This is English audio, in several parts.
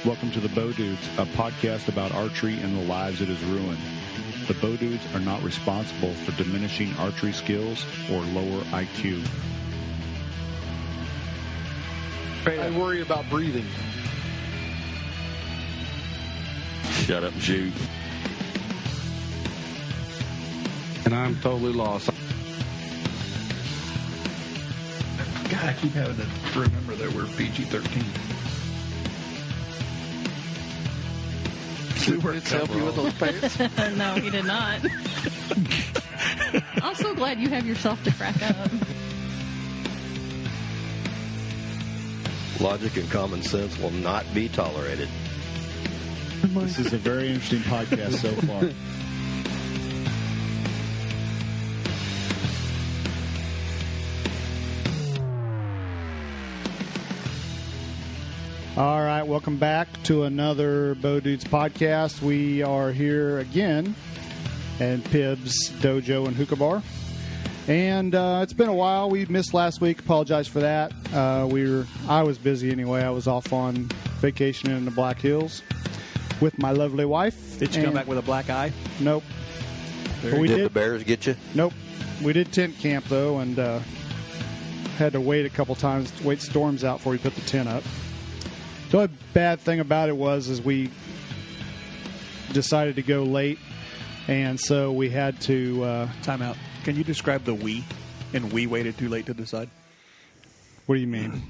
Welcome to the BowDudes, a podcast about archery and the lives it has ruined. The BowDudes are not responsible for diminishing archery skills or lower IQ. I worry about breathing. Shut up and shoot. And I'm totally lost. God, I keep having to remember that we're PG-13. Did we help you with those pants? No, he did not. I'm so glad you have yourself to crack up. Logic and common sense will not be tolerated. This is a very interesting podcast so far. All right, welcome back to another BowDudes podcast. We are here again at Pibb's Dojo and Hookah Bar. And it's been a while. We missed last week. Apologize for that. I was busy anyway. I was off on vacation in the Black Hills with my lovely wife. Did you come back with a black eye? Nope. Did the bears get you? Nope. We did tent camp, though, and had to wait a couple times, wait storms out before we put the tent up. The only bad thing about it was we decided to go late, and so we had to... Time out. Can you describe the we? And we waited too late to decide? What do you mean?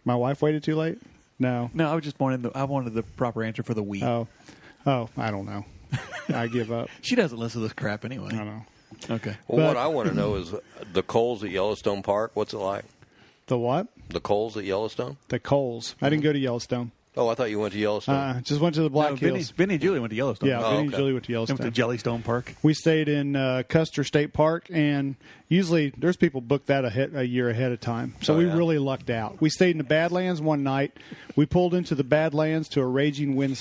My wife waited too late? No. No, I was just wanted the proper answer for the we. Oh, I don't know. I give up. She doesn't listen to this crap anyway. I don't know. Okay. Well, what I want to know is the Coles at Yellowstone Park. What's it like? The what? The Coles at Yellowstone? The Coles. I didn't go to Yellowstone. Oh, I thought you went to Yellowstone. Just went to the Black Hills. Vinny and Julie went to Yellowstone. Yeah, Vinny and Julie went to They Yellowstone. went to Jellystone Park. We stayed in Custer State Park, and usually there's people book that a year ahead of time. So we really lucked out. We stayed in the Badlands one night. We pulled into the Badlands to a raging wind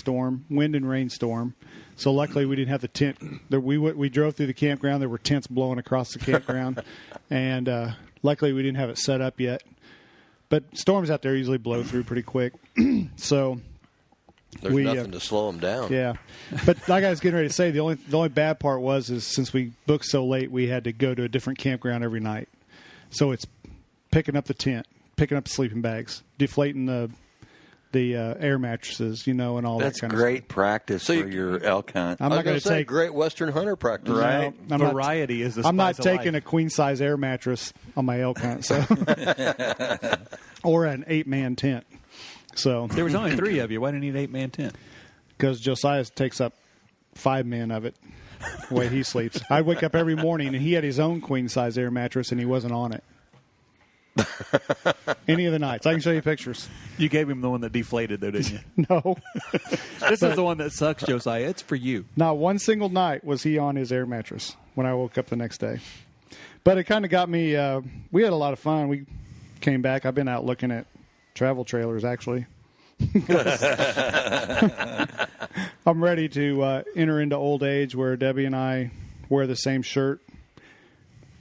and rainstorm. So luckily we didn't have the tent. We drove through the campground. There were tents blowing across the campground, and luckily we didn't have it set up yet. But storms out there usually blow through pretty quick. So There's nothing to slow them down. Yeah. But like I was getting ready to say, the only bad part was since we booked so late, we had to go to a different campground every night. So it's picking up the tent, picking up the sleeping bags, deflating the air mattresses, and all that kind of stuff. That's great practice for your elk hunt. I'm not going to take great Western hunter practice. Right. Variety is the spice I'm not of taking life. a queen-size air mattress on my elk hunt, so or an 8-man tent. So There was only 3 of you. Why didn't you need an 8-man tent? because Josiah takes up 5 men of it, the way he sleeps. I wake up every morning, and he had his own queen-size air mattress, and he wasn't on it. Any of the nights. I can show you pictures. You gave him the one that deflated, though, didn't you? No. This is the one that sucks, Josiah. It's for you. Not one single night was he on his air mattress when I woke up the next day. But it kind of got me, we had a lot of fun. We came back. I've been out looking at travel trailers, actually. I'm ready to enter into old age where Debbie and I wear the same shirt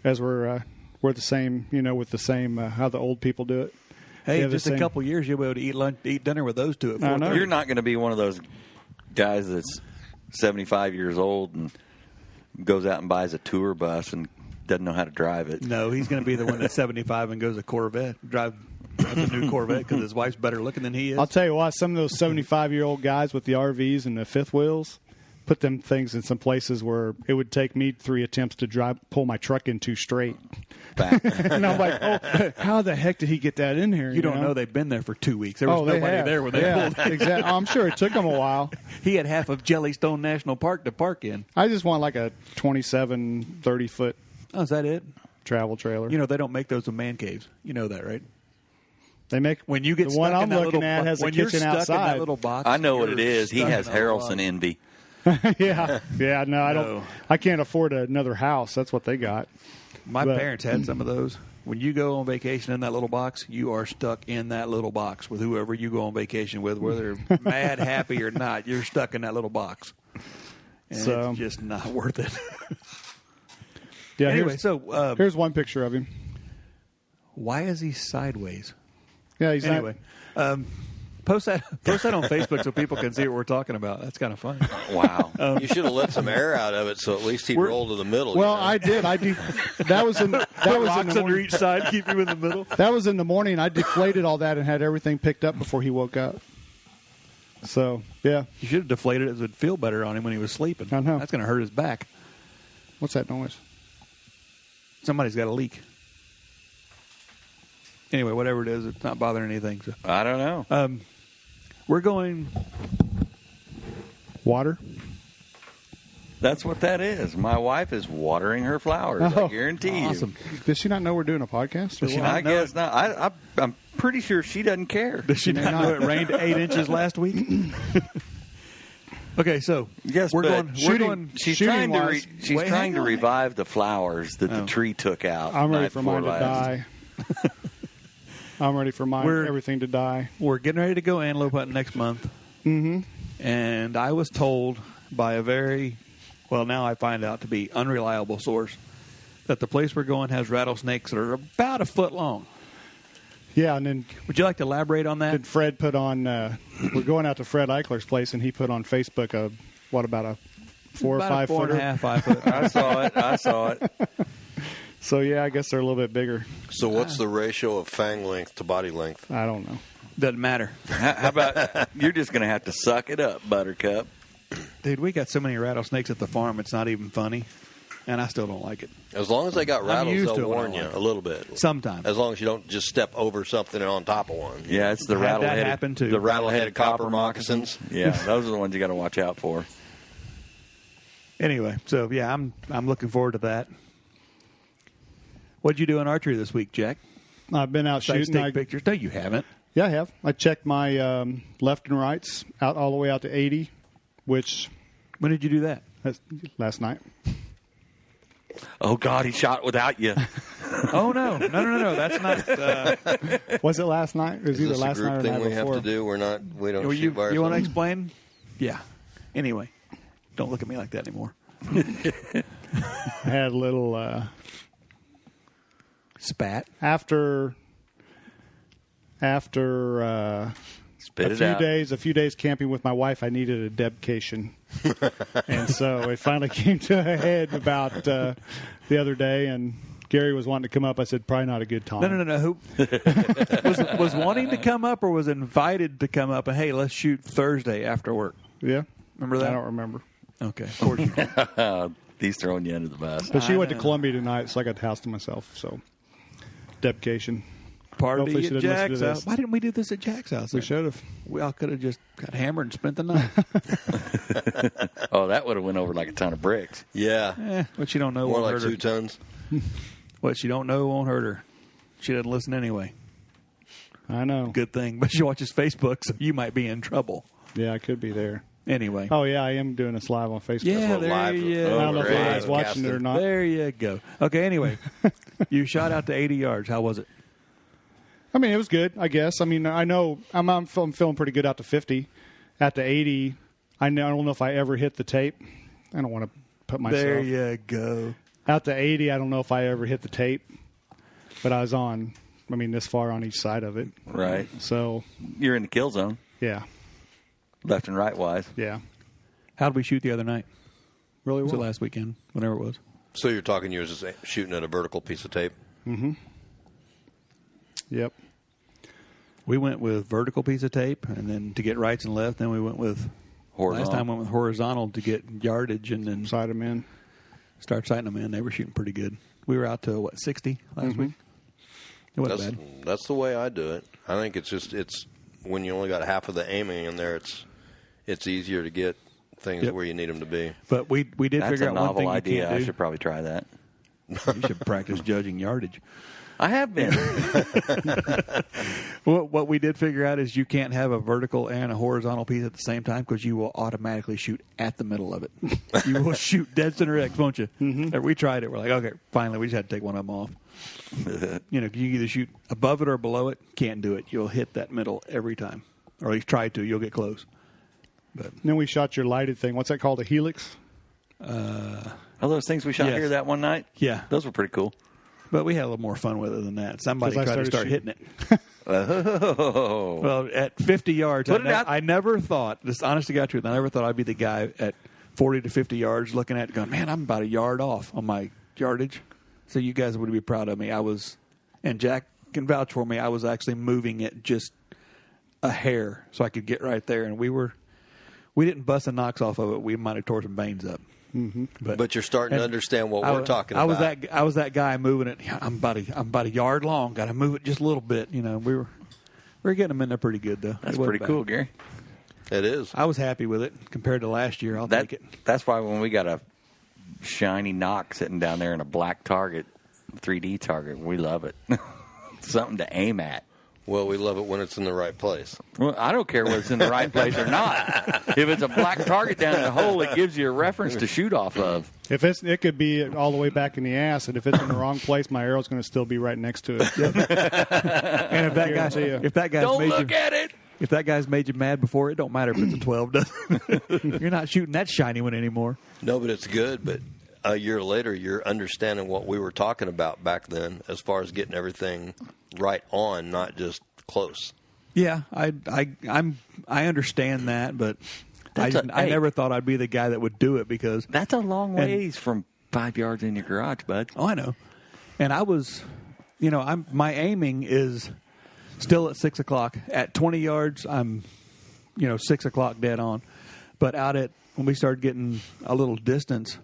as we're the same, with the same, how the old people do it. Hey, just a couple years, you'll be able to eat dinner with those two at 4:30. You're not going to be one of those guys that's 75 years old and goes out and buys a tour bus and doesn't know how to drive it. No, he's going to be the one that's 75 and goes a Corvette, drive the new Corvette because his wife's better looking than he is. I'll tell you what, some of those 75-year-old guys with the RVs and the fifth wheels put them things in some places where it would take me 3 attempts to pull my truck into straight. And I'm like, oh, how the heck did he get that in here? You don't know they've been there for 2 weeks. There was nobody there when they pulled. Exactly. I'm sure it took them a while. He had half of Jellystone National Park to park in. I just want like a 27, 30-foot Oh, is that it? travel trailer. They don't make those in man caves. You know that, right? They make when you get the stuck one in I'm that looking little at has a when you're kitchen stuck outside. in that little box. I know what it is. He stuck has in that little Harrelson box. envy. yeah. No, I don't. No. I can't afford another house. That's what they got. My But- parents had some of those. When you go on vacation in that little box, you are stuck in that little box with whoever you go on vacation with, whether they're mad, happy, or not. You're stuck in that little box. And So- it's just not worth it. Yeah. Anyway, here's one picture of him. why is he sideways? Yeah, he's Anyway, Post that on Facebook so people can see what we're talking about. That's kind of funny. Wow. You should have let some air out of it, so at least he'd roll to the middle. Well, you know? I did. That was in the Rocks under morning. each side, keep you in the middle. That was in the morning. I deflated all that and had everything picked up before he woke up. So, yeah. You should have deflated it so it'd feel better on him when he was sleeping. I know. That's going to hurt his back. What's that noise? Somebody's got a leak. Anyway, whatever it is, it's not bothering anything. So. I don't know. We're going... Water? That's what that is. My wife is watering her flowers. I Oh, guarantee awesome. you. Does she not know we're doing a podcast? Or Does she what? not I guess not. I'm pretty sure she doesn't care. Does she not know it rained 8 inches last week? Okay, so Yes, we're but going. She's shooting trying to wise, she's wait, trying to hang on. revive the flowers that the tree took out. I'm ready night for mine to before last. die. I'm ready for We're- everything to die. We're getting ready to go antelope hunting next month. Mm-hmm. And I was told by a very, well, now I find out to be unreliable source that the place we're going has rattlesnakes that are about a foot long. Yeah, and then Would you like to elaborate on that? Fred put on, we're going out to Fred Eichler's place, and he put on Facebook about a 4 or About 5 a 4 footer? and a half, 5 foot. I saw it. So, yeah, I guess they're a little bit bigger. So what's the ratio of fang length to body length? I don't know. Doesn't matter. How about you're just going to have to suck it up, Buttercup? Dude, we got so many rattlesnakes at the farm, it's not even funny. And I still don't like it. As long as they got rattles, used to they'll it when I warn you like a little bit. Sometimes. As long as you don't just step over something and on top of one. Yeah, it's the Had that rattleheaded. happen too. The rattleheaded copper moccasins. Yeah, those are the ones you got to watch out for. Anyway, so yeah, I'm looking forward to that. What'd you do in archery this week, Jack? I've been out Besides shooting. take pictures. No, you haven't. Yeah, I have. I checked my left and rights out all the way out to 80, which When did you do that? that's last night. Oh God, he shot without you. Oh no. That's not. Was it last night? It was Is either this a last night group or the thing night we have before. to do? We don't you shoot by want to ourselves? explain? Yeah. Anyway, don't look at me like that anymore. I had a little Spat. after Spit it out. a few days camping with my wife. I needed a debcation, and so it finally came to a head about the other day. And Gary was wanting to come up. I said, probably not a good time. No. Who was wanting to come up or was invited to come up? And hey, let's shoot Thursday after work. Yeah, Remember that? I don't remember. Okay. Of course you don't. He's throwing you under the bus. But she I went to know. Columbia tonight, so I got the house to myself. So debcation. Party Hopefully she at doesn't listen Jack's to house. this. Why didn't we do this at Jack's house? We then? should have. We all could have just got hammered and spent the night. Oh, that would have went over like a ton of bricks. Yeah. What you don't know More won't like hurt 2 her. tons. What you don't know won't hurt her. She doesn't listen anyway. I know. Good thing. But she watches Facebook, so you might be in trouble. Yeah, I could be there. Anyway. Oh yeah, I am doing this live on Facebook. yeah, what there live- you I don't know if great. anybody's watching it or not. There you go. Okay, anyway. You shot out to 80 yards. How was it? I mean, it was good, I guess. I mean, I know I'm feeling pretty good out to 50. At the 80, I don't know if I ever hit the tape. I don't want to put myself. There you go. Out to 80, I don't know if I ever hit the tape, but I was on, I mean, this far on each side of it. Right. So, You're in the kill zone, yeah, left and right wise. yeah. How did we shoot the other night? Really Was it well. last weekend? Whenever it was. So you're talking you was just shooting at a vertical piece of tape? Yep. We went with vertical piece of tape, and then to get rights and left, then we went with Horizontal. Last time we went with horizontal to get yardage, and then Side them in. start sighting them in. They were shooting pretty good. We were out to 60 last week. It wasn't bad. That's the way I do it. I think it's when you only got half of the aiming in there, it's easier to get things Yep. where you need them to be. But we did That's figure a out one novel thing you idea. can't I do. should probably try that. You should practice judging yardage. I have been. What we did figure out is you can't have a vertical and a horizontal piece at the same time because you will automatically shoot at the middle of it. You will shoot dead center X, won't you? Mm-hmm. We tried it. We're like, okay, finally, we just had to take one of them off. You either shoot above it or below it. Can't do it. You'll hit that middle every time, or at least try to. You'll get close. But Then we shot your lighted thing. What's that called? A helix? All those things we shot Yes. here that one night? Yeah. Those were pretty cool. we had a little more fun with it than that. Somebody 'Cause I tried to started start hitting shooting. it. Oh. Well, at 50 yards, Put it out. I never thought, this honest to God truth, I never thought I'd be the guy at 40 to 50 yards looking at it going, man, I'm about a yard off on my yardage. So you guys would be proud of me. And Jack can vouch for me, I was actually moving it just a hair so I could get right there. And we didn't bust a knocks off of it. We might have tore some veins up. Mm-hmm. But you're starting to understand what we're talking about. I was that guy moving it. I'm about a yard long. Got to move it just a little bit. You know, we were getting them in there pretty good though. That's pretty cool, Gary. It is. I was happy with it compared to last year. I'll take it. That's why when we got a shiny knock sitting down there in a black target, 3D target, we love it. Something to aim at. Well, we love it when it's in the right place. Well, I don't care whether it's in the right place or not. If it's a black target down in the hole, it gives you a reference to shoot off of. It could be all the way back in the ass, and if it's in the wrong place, my arrow's going to still be right next to it. And if that guy's Don't made look at it. If that guy's made you mad before, it don't matter if it's a 12, does it? You're not shooting that shiny one anymore. No, but it's good. But a year later, you're understanding what we were talking about back then as far as getting everything right on, not just close. Yeah, I understand that, but I never thought I'd be the guy that would do it because that's a long ways from 5 yards in your garage, bud. Oh, I know. And I was, my aiming is still at 6 o'clock. At 20 yards, I'm, 6 o'clock dead on. But when we started getting a little distance,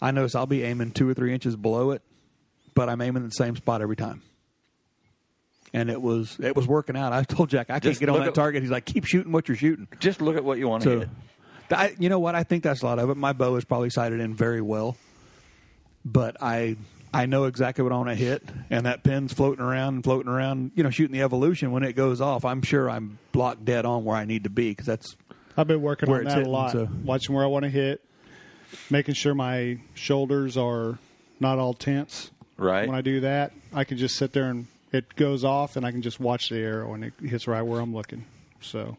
I notice I'll be aiming 2 or 3 inches below it, but I'm aiming in the same spot every time. And it was working out. I told Jack, I can't get on that target. He's like, keep shooting what you're shooting. Just look at what you want to hit. You know what? I think that's a lot of it. My bow is probably sighted in very well. But I know exactly what I want to hit. And that pin's floating around, shooting the evolution. When it goes off, I'm sure I'm blocked dead on where I need to be because that's I've been working where on it's that hitting, a lot. so. Watching where I want to hit, making sure my shoulders are not all tense. Right. When I do that, I can just sit there and it goes off, and I can just watch the arrow, and it hits right where I'm looking. So,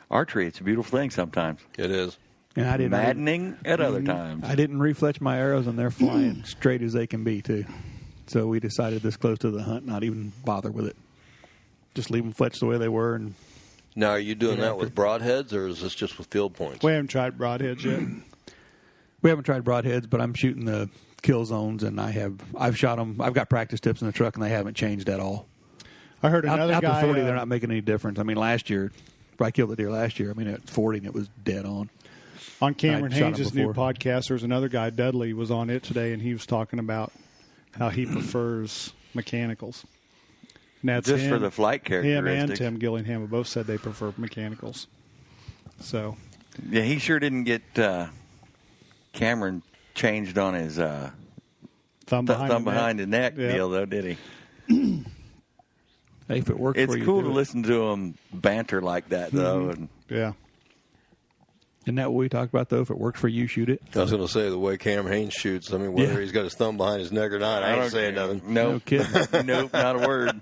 archery, it's a beautiful thing sometimes. It is. And maddening at other times. I didn't refletch my arrows, and they're flying straight as they can be, too. So we decided this close to the hunt, not even bother with it. Just leave them fletched the way they were. And now, are you doing that with broadheads, or is this just with field points? We haven't tried broadheads yet. We haven't tried broadheads, but I'm shooting the kill zones, and I've shot them. I've got practice tips in the truck, and they haven't changed at all. I heard another out guy. to 40, they're not making any difference. I mean, last year, I killed the deer last year. I mean, at 40, and it was dead on. On Cameron Haynes' new podcast, there's another guy, Dudley, was on it today, and he was talking about how he prefers mechanicals. And that's just for the flight characteristics. Him and Tim Gillingham both said they prefer mechanicals. So, yeah, he sure didn't get Cameron changed on his thumb behind the neck deal, though, did he? Hey, if it works it's for you, cool to listen to him banter like that, though. Mm-hmm. Yeah. Isn't that what we talked about, though? If it works for you, shoot it. I was going to say, the way Cameron Haynes shoots, I mean, whether he's got his thumb behind his neck or not, I ain't saying nothing. No kidding. Nope, not a word.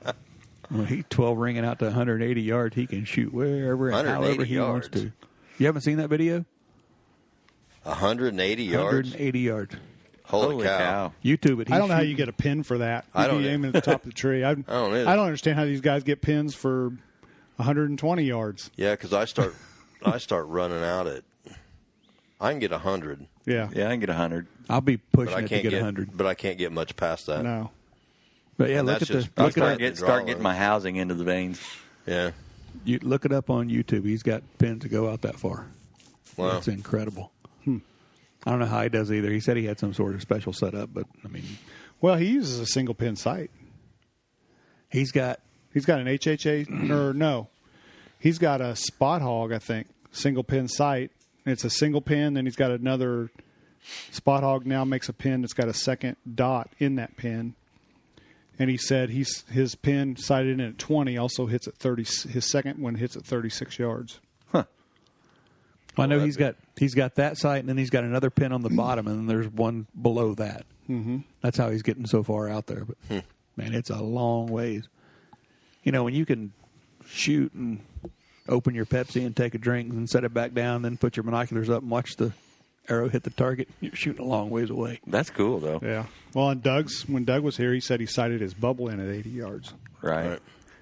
Well, he's 12 ringing out to 180 yards. He can shoot wherever and however he wants to. You haven't seen that video? 180 yards? 180 yards. Holy cow. YouTube it. I don't know how you get a pin for that. I don't aiming at the top of the tree. I don't understand how these guys get pins for 120 yards. Yeah, because I start running out at. I can get 100. Yeah, I can get 100. I'll be pushing it to get 100, but I can't get much past that. No. But yeah, look at this. Start getting my housing into the veins. Yeah. You look it up on YouTube. He's got pins that go out that far. Wow, that's incredible. I don't know how he does either. He said he had some sort of special setup, but I mean, well, he uses a single pin sight. He's got an HHA or no, he's got a Spot Hog, I think, single pin sight. It's a single pin, then he's got another Spot Hog now makes a pin that's got a second dot in that pin. And he said his pin sighted in at 20 also hits at 30. His second one hits at 36 yards. Huh. Well, I know he's got that sight, and then he's got another pin on the bottom, and then there's one below that. Mm-hmm. That's how he's getting so far out there. But man, it's a long ways. You know, when you can shoot and open your Pepsi and take a drink and set it back down, then put your binoculars up and watch the arrow hit the target, you're shooting a long ways away. That's cool, though. Yeah. Well, and when Doug was here, he said he sighted his bubble in at 80 yards. Right.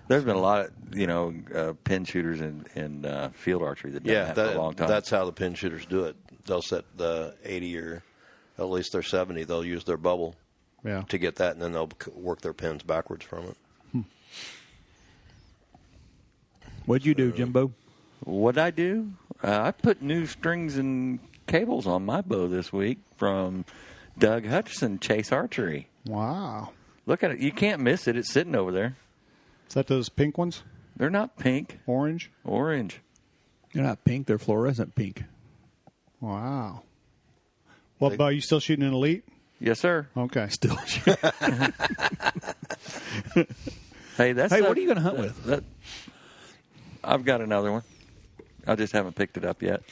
There's been a lot of, pin shooters in field archery that done that for a long time. That's how the pin shooters do it. They'll set the 80 or at least their 70. They'll use their bubble to get that, and then they'll work their pins backwards from it. What'd you do, Jimbo? What'd I do? I put new strings and cables on my bow this week from Doug Hutchison, Chase Archery. Wow. Look at it. You can't miss it. It's sitting over there. Is that those pink ones? They're not pink. Orange? Orange. They're not pink. They're fluorescent pink. Wow. What bow? You still shooting an Elite? Yes, sir. Okay. Still. Hey, what are you going to hunt with? I've got another one. I just haven't picked it up yet.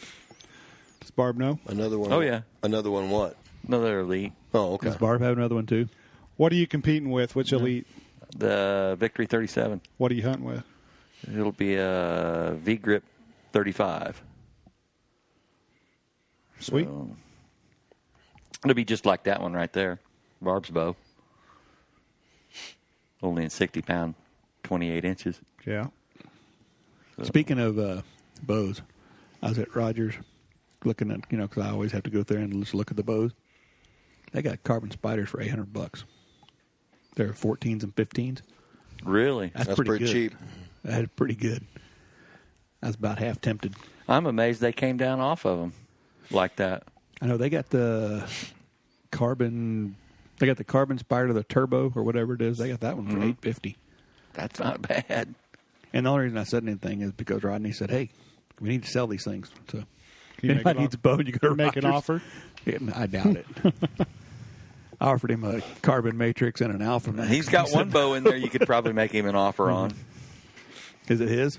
Does Barb know? Another one. Oh, yeah. Another one what? Another Elite. Oh, okay. Does Barb have another one, too? What are you competing with? Which Elite? The Victory 37. What are you hunting with? It'll be a V-Grip 35. Sweet. So, it'll be just like that one right there. Barb's bow. Only in 60-pound, 28 inches. Yeah. So. Speaking of bows, I was at Rogers looking at, because I always have to go there and just look at the bows. They got carbon spiders for $800. They're 14s and 15s. Really? That's pretty good. cheap. That's pretty good. I was about half tempted. I'm amazed they came down off of them like that. I know they got the carbon. They got the carbon spider, the turbo or whatever it is. They got that one for $850. That's not bad. And the only reason I said anything is because Rodney said, "Hey, we need to sell these things." So Can you make anybody an needs a bow, you go to make an Rogers. offer? Yeah, I doubt it. I offered him a carbon matrix and an alpha. Max. He's got one bow in there you could probably make him an offer on. Is it his?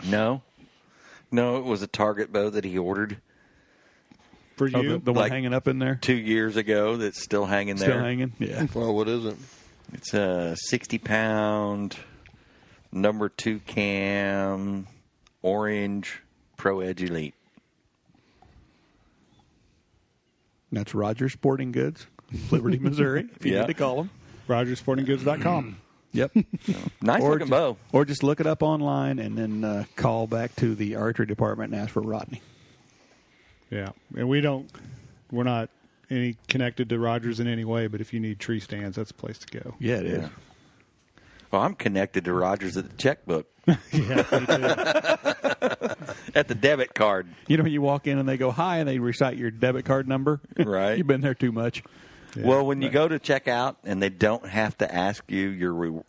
No, it was a Target bow that he ordered For Oh, you? the one Like- hanging up in there? 2 years ago that's still hanging there. Still hanging? Yeah. Well, what is it? It's a 60-pound number 2 cam orange Pro Edge Elite. That's Rogers Sporting Goods, Liberty, Missouri, if you Yeah. need to call them. RogersSportingGoods.com. Yep. Nice looking bow. Or just look it up online and then call back to the archery department and ask for Rodney. Yeah. And we're not any connected to Rogers in any way, but if you need tree stands, that's the place to go. Yeah, it is. Yeah. Well, I'm connected to Rogers at the checkbook. Yeah, me too. At the debit card. You know, you walk in and they go, "Hi," and they recite your debit card number. Right. You've been there too much. Yeah. Well, when you go to check out and they don't have to ask you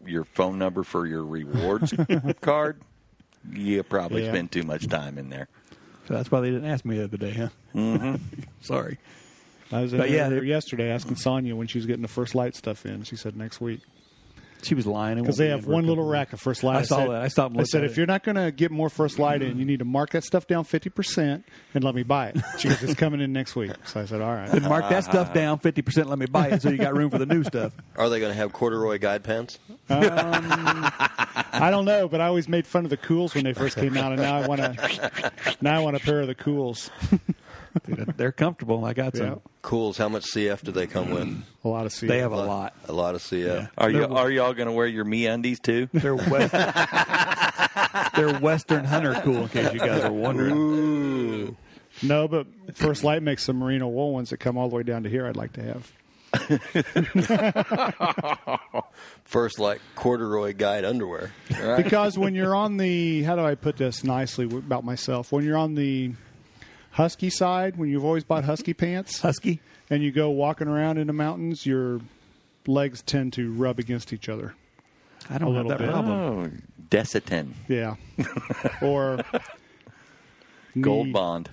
your phone number for your rewards card, you probably Yeah. spend too much time in there. So that's why they didn't ask me the other day, huh? Mm-hmm. Sorry. I was in But yeah, there they- yesterday asking Sonia when she was getting the First Light stuff in. She said next week. She was lying. Because they have one little rack of First Light. I saw that. I stopped and I looked said, at if it. you're not going to get more First Light in, you need to mark that stuff down 50% and let me buy it. She goes, it's coming in next week. So I said, all right. Then mark that stuff down 50%. Let me buy it so you got room for the new stuff. Are they going to have corduroy guide pants? I don't know, but I always made fun of the Cools when they first came out, and now I want a pair of the Cools. Dude, they're comfortable. I got some. Yeah. Cools, how much CF do they come with? A lot of CF. They have a lot. A lot of CF. Yeah. Are y'all going to wear your MeUndies too? They're they're Western Hunter cool, in case you guys are wondering. Ooh. No, but First Light makes some merino wool ones that come all the way down to here I'd like to have. First, like corduroy guide underwear. Right? Because when you're on the, how do I put this nicely about myself? When you're on the Husky side, when you've always bought Husky pants, Husky? and you go walking around in the mountains, your legs tend to rub against each other. I don't have little that bit. problem. Oh, Desitin. Yeah. Or Gold knee- Bond.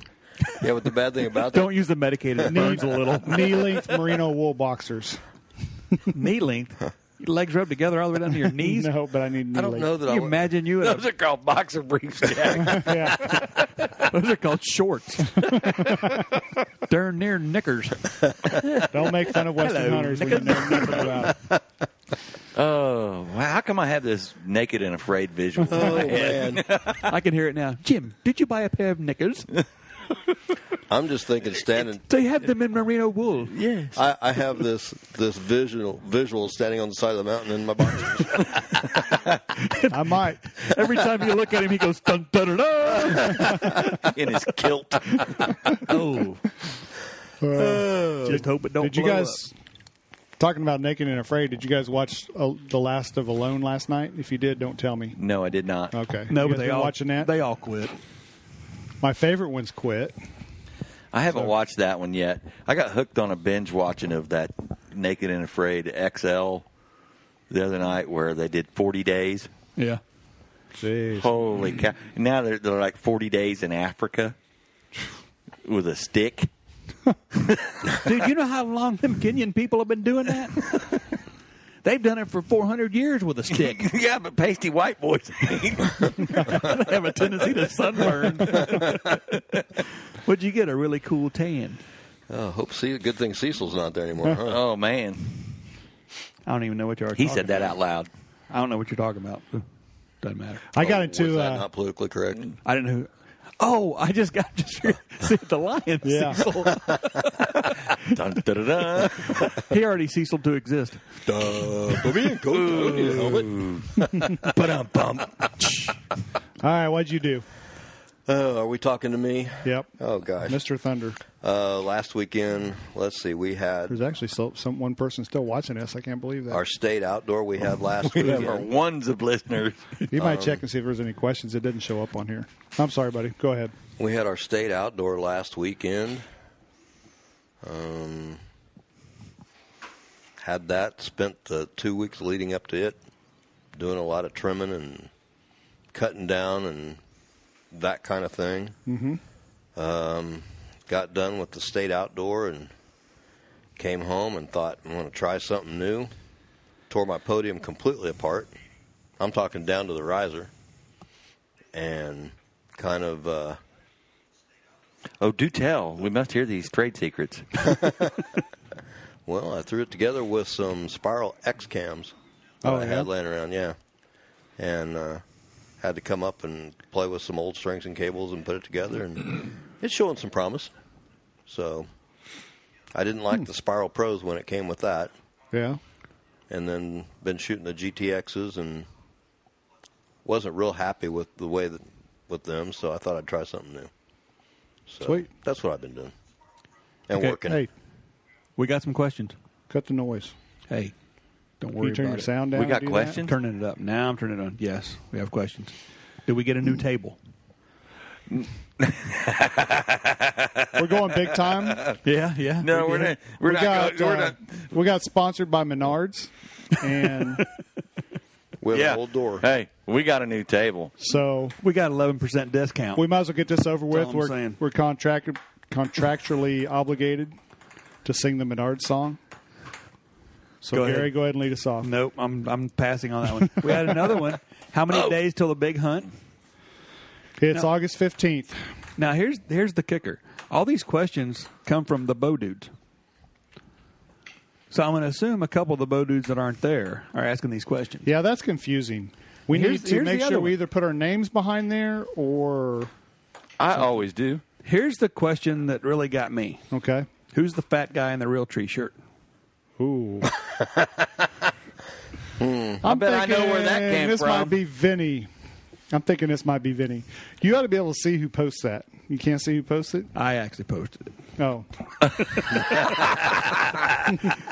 Yeah, but the bad thing about that, Don't use the medicated. It burns a little. knee-length merino wool boxers. Knee length. Your legs rubbed together all the way down to your knees. No, but I need knee I don't know length. that Can I you would. imagine you? Those are called boxer briefs, Jack. Yeah. Those are called shorts. Darn near knickers. Don't make fun of Western Hello, hunters when you know nothing about it. Oh, wow. How come I have this naked and afraid visual? Oh, man. I can hear it now. Jim, did you buy a pair of knickers? I'm just thinking standing. They had them in merino wool. Yes. I have this visual standing on the side of the mountain in my boxers. I might. Every time you look at him, he goes dun dun dun dun. In his kilt. Oh. Just hope it don't. Did you blow guys, talking about Naked and Afraid, did you guys watch The Last of Alone last night? If you did, don't tell me. No, I did not. Okay. No, You but guys they been all watching that. They all quit. My favorite one's quit. I haven't watched that one yet. I got hooked on a binge watching of that Naked and Afraid XL the other night where they did 40 days. Yeah. Jeez. Holy cow. Now they're like 40 days in Africa with a stick. Dude, you know how long them Kenyan people have been doing that? They've done it for 400 years with a stick. Yeah, but pasty white boys They have a tendency to sunburn. What'd you get? A really cool tan. Oh, good thing Cecil's not there anymore, huh? Oh, man. I don't even know what you are He talking said that about. out loud. I don't know what you're talking about. Doesn't matter. I got Was into. that not politically correct? I didn't know who. Oh, I just got see the Lions. Yeah. Cecil. Dun, da, da, da. He already ceased to exist. Ba-dum-bum. All right, what'd you do? Are we talking to me? Yep. Oh, gosh. Mr. Thunder. Last weekend, let's see, we had There's actually still one person still watching us. I can't believe that. our state outdoor we had last We weekend. have our ones of listeners. You might check and see if there's any questions that didn't show up on here. I'm sorry, buddy. Go ahead. We had our state outdoor last weekend. Had that, spent the 2 weeks leading up to it doing a lot of trimming and cutting down and that kind of thing. Mm-hmm. Got done with the state outdoor and came home and thought, I'm going to try something new. Tore my podium completely apart. I'm talking down to the riser. And kind of... Oh, do tell. We must hear these trade secrets. Well, I threw it together with some spiral X cams that I had laying around, yeah. And had to come up and play with some old strings and cables and put it together, and it's showing some promise. So I didn't like the Spiral Pros when it came with that. Yeah. And then been shooting the GTXs and wasn't real happy with the way that with them, so I thought I'd try something new. So Sweet. That's what I've been doing. And Okay. working. Hey, We got some questions. cut the noise. Hey, don't Can worry you turn about your it. sound down? We got and do questions? Turning it up. Now I'm turning it on. Yes, we have questions. Did we get a new table? that? We're going big time. Yeah, yeah. No, we're not. We're not. We got sponsored by Menards, and With Yeah. an old door. Hey, we got a new table. so We got 11% discount. we might as well get this over with. all I'm saying. We're contractually obligated to sing the Menards song. So Go Gary, ahead. go ahead and lead us off. Nope, I'm passing on that one. We had another one. How many days till the big hunt? It's No. August 15th. Now here's the kicker. All these questions come from the BowDudes. So I'm going to assume a couple of the BowDudes that aren't there are asking these questions. Yeah, that's confusing. We Here's- need to here's make the sure other we one. either put our names behind there or I always do. Here's the question that really got me. okay. Who's the fat guy in the real tree shirt? Ooh. I bet I know where that came this from. might be Vinny. I'm thinking this might be Vinny. You ought to be able to see who posts that. You can't see who posts it? I actually posted it. Oh.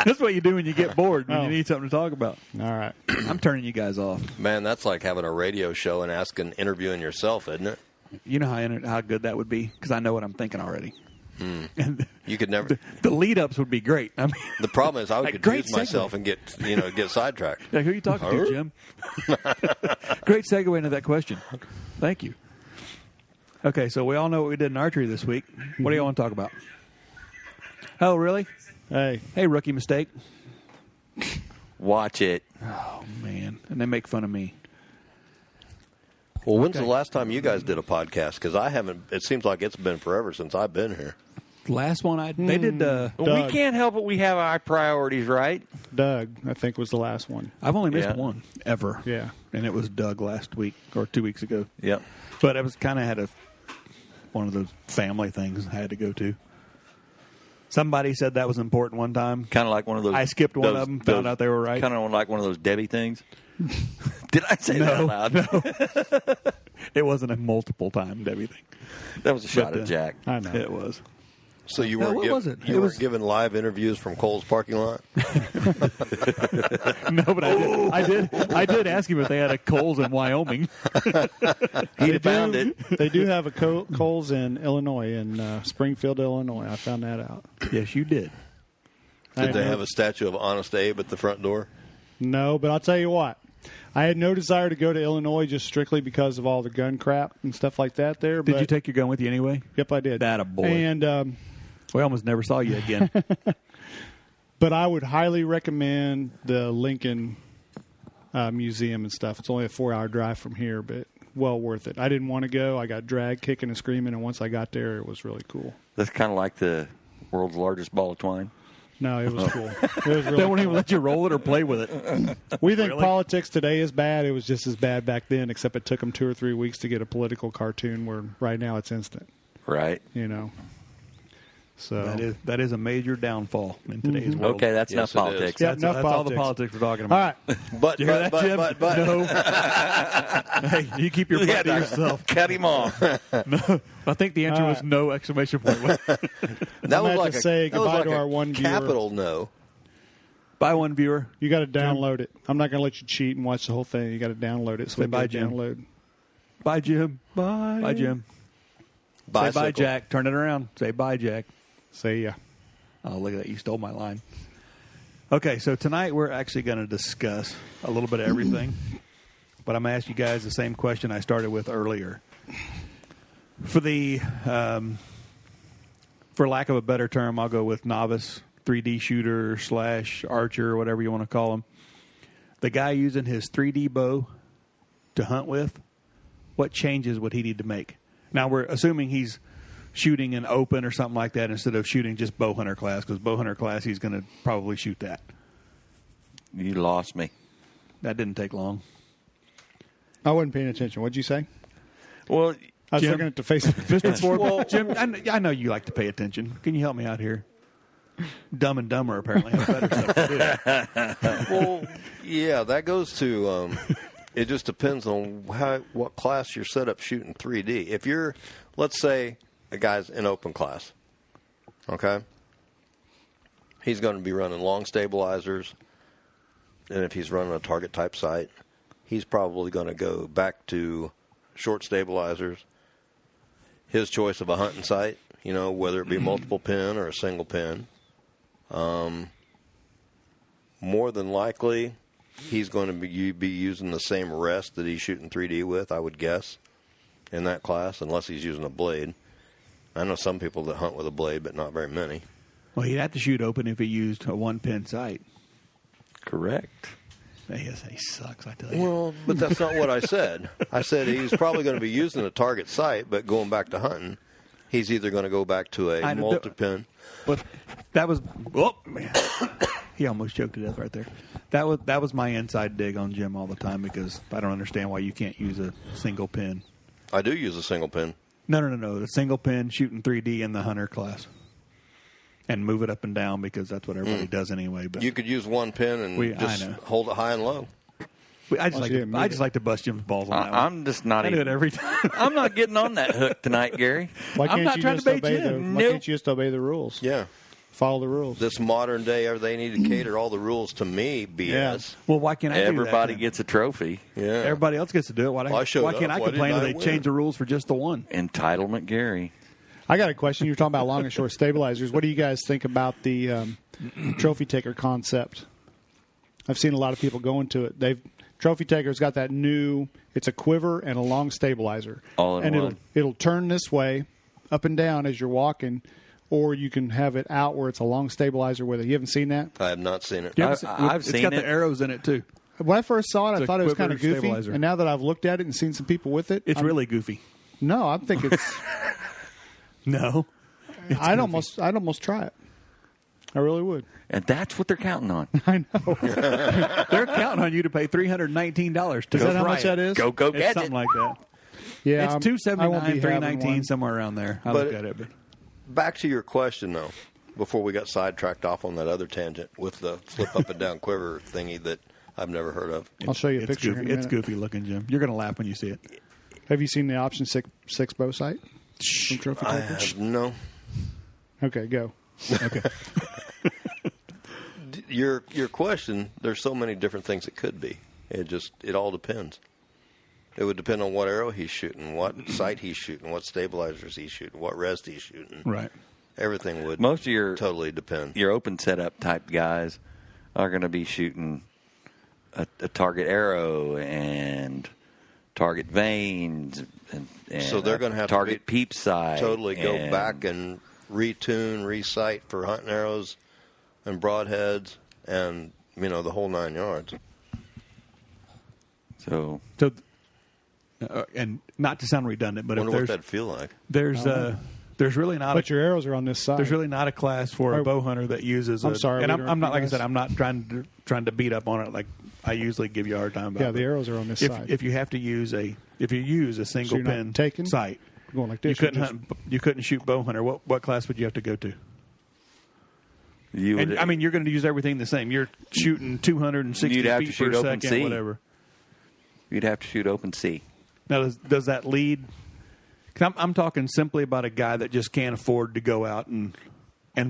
That's what you do when you get bored, when Oh. you need something to talk about. All right. I'm turning you guys off. Man, that's like having a radio show and interviewing yourself, isn't it? You know how good that would be? Because I know what I'm thinking already. And You could never. the lead-ups would be great. I mean, The problem is I would Like, confuse great myself segue. and get sidetracked. like, who are you talking to, Jim? Great segue into that question. Thank you. Okay, so we all know what we did in archery this week. What do y'all want to talk about? Oh, really? Hey. Hey, rookie mistake. Watch it. Oh, man. And they make fun of me. Well, when's the last time you guys did a podcast? Because I haven't. It seems like it's been forever since I've been here. Last one they did. We Doug. can't help it. We have our priorities, right? Doug, I think, was the last one. I've only missed Yeah. one ever. Yeah. And it was Doug last week or 2 weeks ago. Yep. But I was kind of had a one of those family things I had to go to. Somebody said that was important one time. Kind of like one of those. I skipped one of them, found out they were right. Kind of like one of those Debbie things. Did I say that out loud? No. It wasn't a multiple time Debbie thing. That was a shot at Jack. I know. It was. So you No, weren't, it wasn't. you It weren't was- giving live interviews from Cole's parking lot? No, but I did ask him if they had a Kohl's in Wyoming. He found it. They do have a Kohl's in Illinois, in Springfield, Illinois. I found that out. Yes, you did. Did they have a statue of Honest Abe at the front door? No, but I'll tell you what. I had no desire to go to Illinois just strictly because of all the gun crap and stuff like that there. Did but, you take your gun with you anyway? Yep, I did. That a boy. And We almost never saw you again. but I would highly recommend the Lincoln Museum and stuff. It's only a 4-hour drive from here, but well worth it. I didn't want to go. I got dragged kicking and screaming, and once I got there, it was really cool. That's kind of like the world's largest ball of twine. No, it was cool. It was They really won't even let you roll it or play with it. We think Really? politics today is bad. It was just as bad back then, except it took them 2 or 3 weeks to get a political cartoon where right now it's instant, Right. you know. So That is a major downfall in today's world. Okay, that's Yes, enough it is. politics. Yeah, That's, enough that's all the politics. politics we're talking All about. right. But, You hear that, Jim? but. No. Hey, you keep your butt to yourself. Cut him off. No, I think the answer was no! Exclamation point. That I'm was gonna like have to say that was goodbye like to a our one viewer. capital no. Buy one viewer. You got to download it. I'm not going to let you cheat and watch the whole thing. You got to download it. So Say we bye, can Jim. download. Bye, Jim. Bye. Bye, Jim. Say Bicycle. bye, Jack. Turn it around. Say bye, Jack. See ya. Oh, look at that. You stole my line. Okay, so tonight we're actually going to discuss a little bit of everything. But I'm going to ask you guys the same question I started with earlier. For the, for lack of a better term, I'll go with novice 3D shooter / archer, whatever you want to call him. The guy using his 3D bow to hunt with, what changes would he need to make? Now, we're assuming he's shooting in open or something like that instead of shooting just bow hunter class, because bow hunter class, he's going to probably shoot that. You lost me. That didn't take long. I wasn't paying attention. What'd you say? Well, I was Jim? looking at the Facebook. Mr. Ford, Jim, I know you like to pay attention. Can you help me out here? Dumb and Dumber apparently has better stuff to do. Well, yeah, that goes to. It just depends on what class you're set up shooting 3D. If you're, let's say, a guy's in open class, okay, he's going to be running long stabilizers, and if he's running a target type sight, he's probably going to go back to short stabilizers. His choice of a hunting site, you know, whether it be multiple pin or a single pin. More than likely, he's going to be using the same rest that he's shooting 3D with, I would guess, in that class, unless he's using a blade. I know some people that hunt with a blade, but not very many. Well, he'd have to shoot open if he used a one-pin sight. correct. ASA sucks, I tell you. Well, but that's not what I said. I said he's probably going to be using a target sight, but going back to hunting, he's either going to go back to a multi-pin. But that was, oh man, he almost choked to death right there. That was my inside dig on Jim all the time, because I don't understand why you can't use a single pin. I do use a single pin. No. The single pin shooting 3D in the hunter class, and move it up and down, because that's what everybody does anyway. But You could use one pin and just hold it high and low. I just like to bust Jim's balls on that one. I'm just not I do even. it every time. I'm not getting on that hook tonight, Gary. Why I'm can't not you trying just to bait obey you. the? Why Nope. can't you just obey the rules? Yeah. Follow the rules. This modern day, they need to cater all the rules to me, BS. Well, why can't I do that? Everybody then? gets a trophy. Yeah. Everybody else gets to do it. Well, I showed why can't up. I Why complain didn't that I they win? change the rules for just the one? Entitlement, Gary. I got a question. You were talking about long and short stabilizers. What do you guys think about the trophy taker concept? I've seen a lot of people go into it. Trophy taker's got that new. It's a quiver and a long stabilizer, All in and one. it'll turn this way, up and down as you're walking, or you can have it out where it's a long stabilizer with it. You haven't seen that? I have not seen it. You ever I've seen- seen it's got it. the arrows in it too. When I first saw it, I It's a thought it was quiver kind of goofy, stabilizer. and now that I've looked at it and seen some people with it, It's really goofy. no. I think it's. No, I'd almost try it. I really would. And that's what they're counting on. I know. they're counting on you to pay $319 to Is that how try much it. that is? Go It's get something it. like that. Yeah, It's I won't 279, be having 319, one. somewhere around there. I But- look at it, but Back to your question, though, before we got sidetracked off on that other tangent with the flip up and down quiver thingy that I've never heard of. I'll show you a it's picture. goofy. Here in a It's minute. goofy looking, Jim. You're going to laugh when you see it. Have you seen the Option 6 bow sight? From Trophy I Taker? have no. Okay, go. Okay. Your question, there's so many different things it could be. It all depends. It would depend on what arrow he's shooting, what sight he's shooting, what stabilizers he's shooting, what rest he's shooting. Right. Everything would Most of your totally depend. Your open setup type guys are going to be shooting a target arrow and target veins, and So they're going to have target to peep sight. totally go and- back and retune, resight for hunting arrows and broadheads and, the whole 9 yards. So So, and not to sound redundant, but Wonder if what there's that'd feel like. there's really not But your arrows are on this side. there's really not a class for a Oh, bow hunter that uses. I'm sorry, and we I'm interrupted not you like I guys. said. I'm not trying to beat up on it like I usually give you a hard time about. Yeah, the it. arrows are on this side. If you have to use a single you're not pin taking? sight, Going like you this. couldn't you couldn't shoot bow hunter. What class would you have to go to? you would, And I mean, you're going to use everything the same. You're shooting 260 You'd have to feet shoot per open second, sea. whatever. you'd have to shoot open sea. Now, does that lead? 'Cause I'm talking simply about a guy that just can't afford to go out and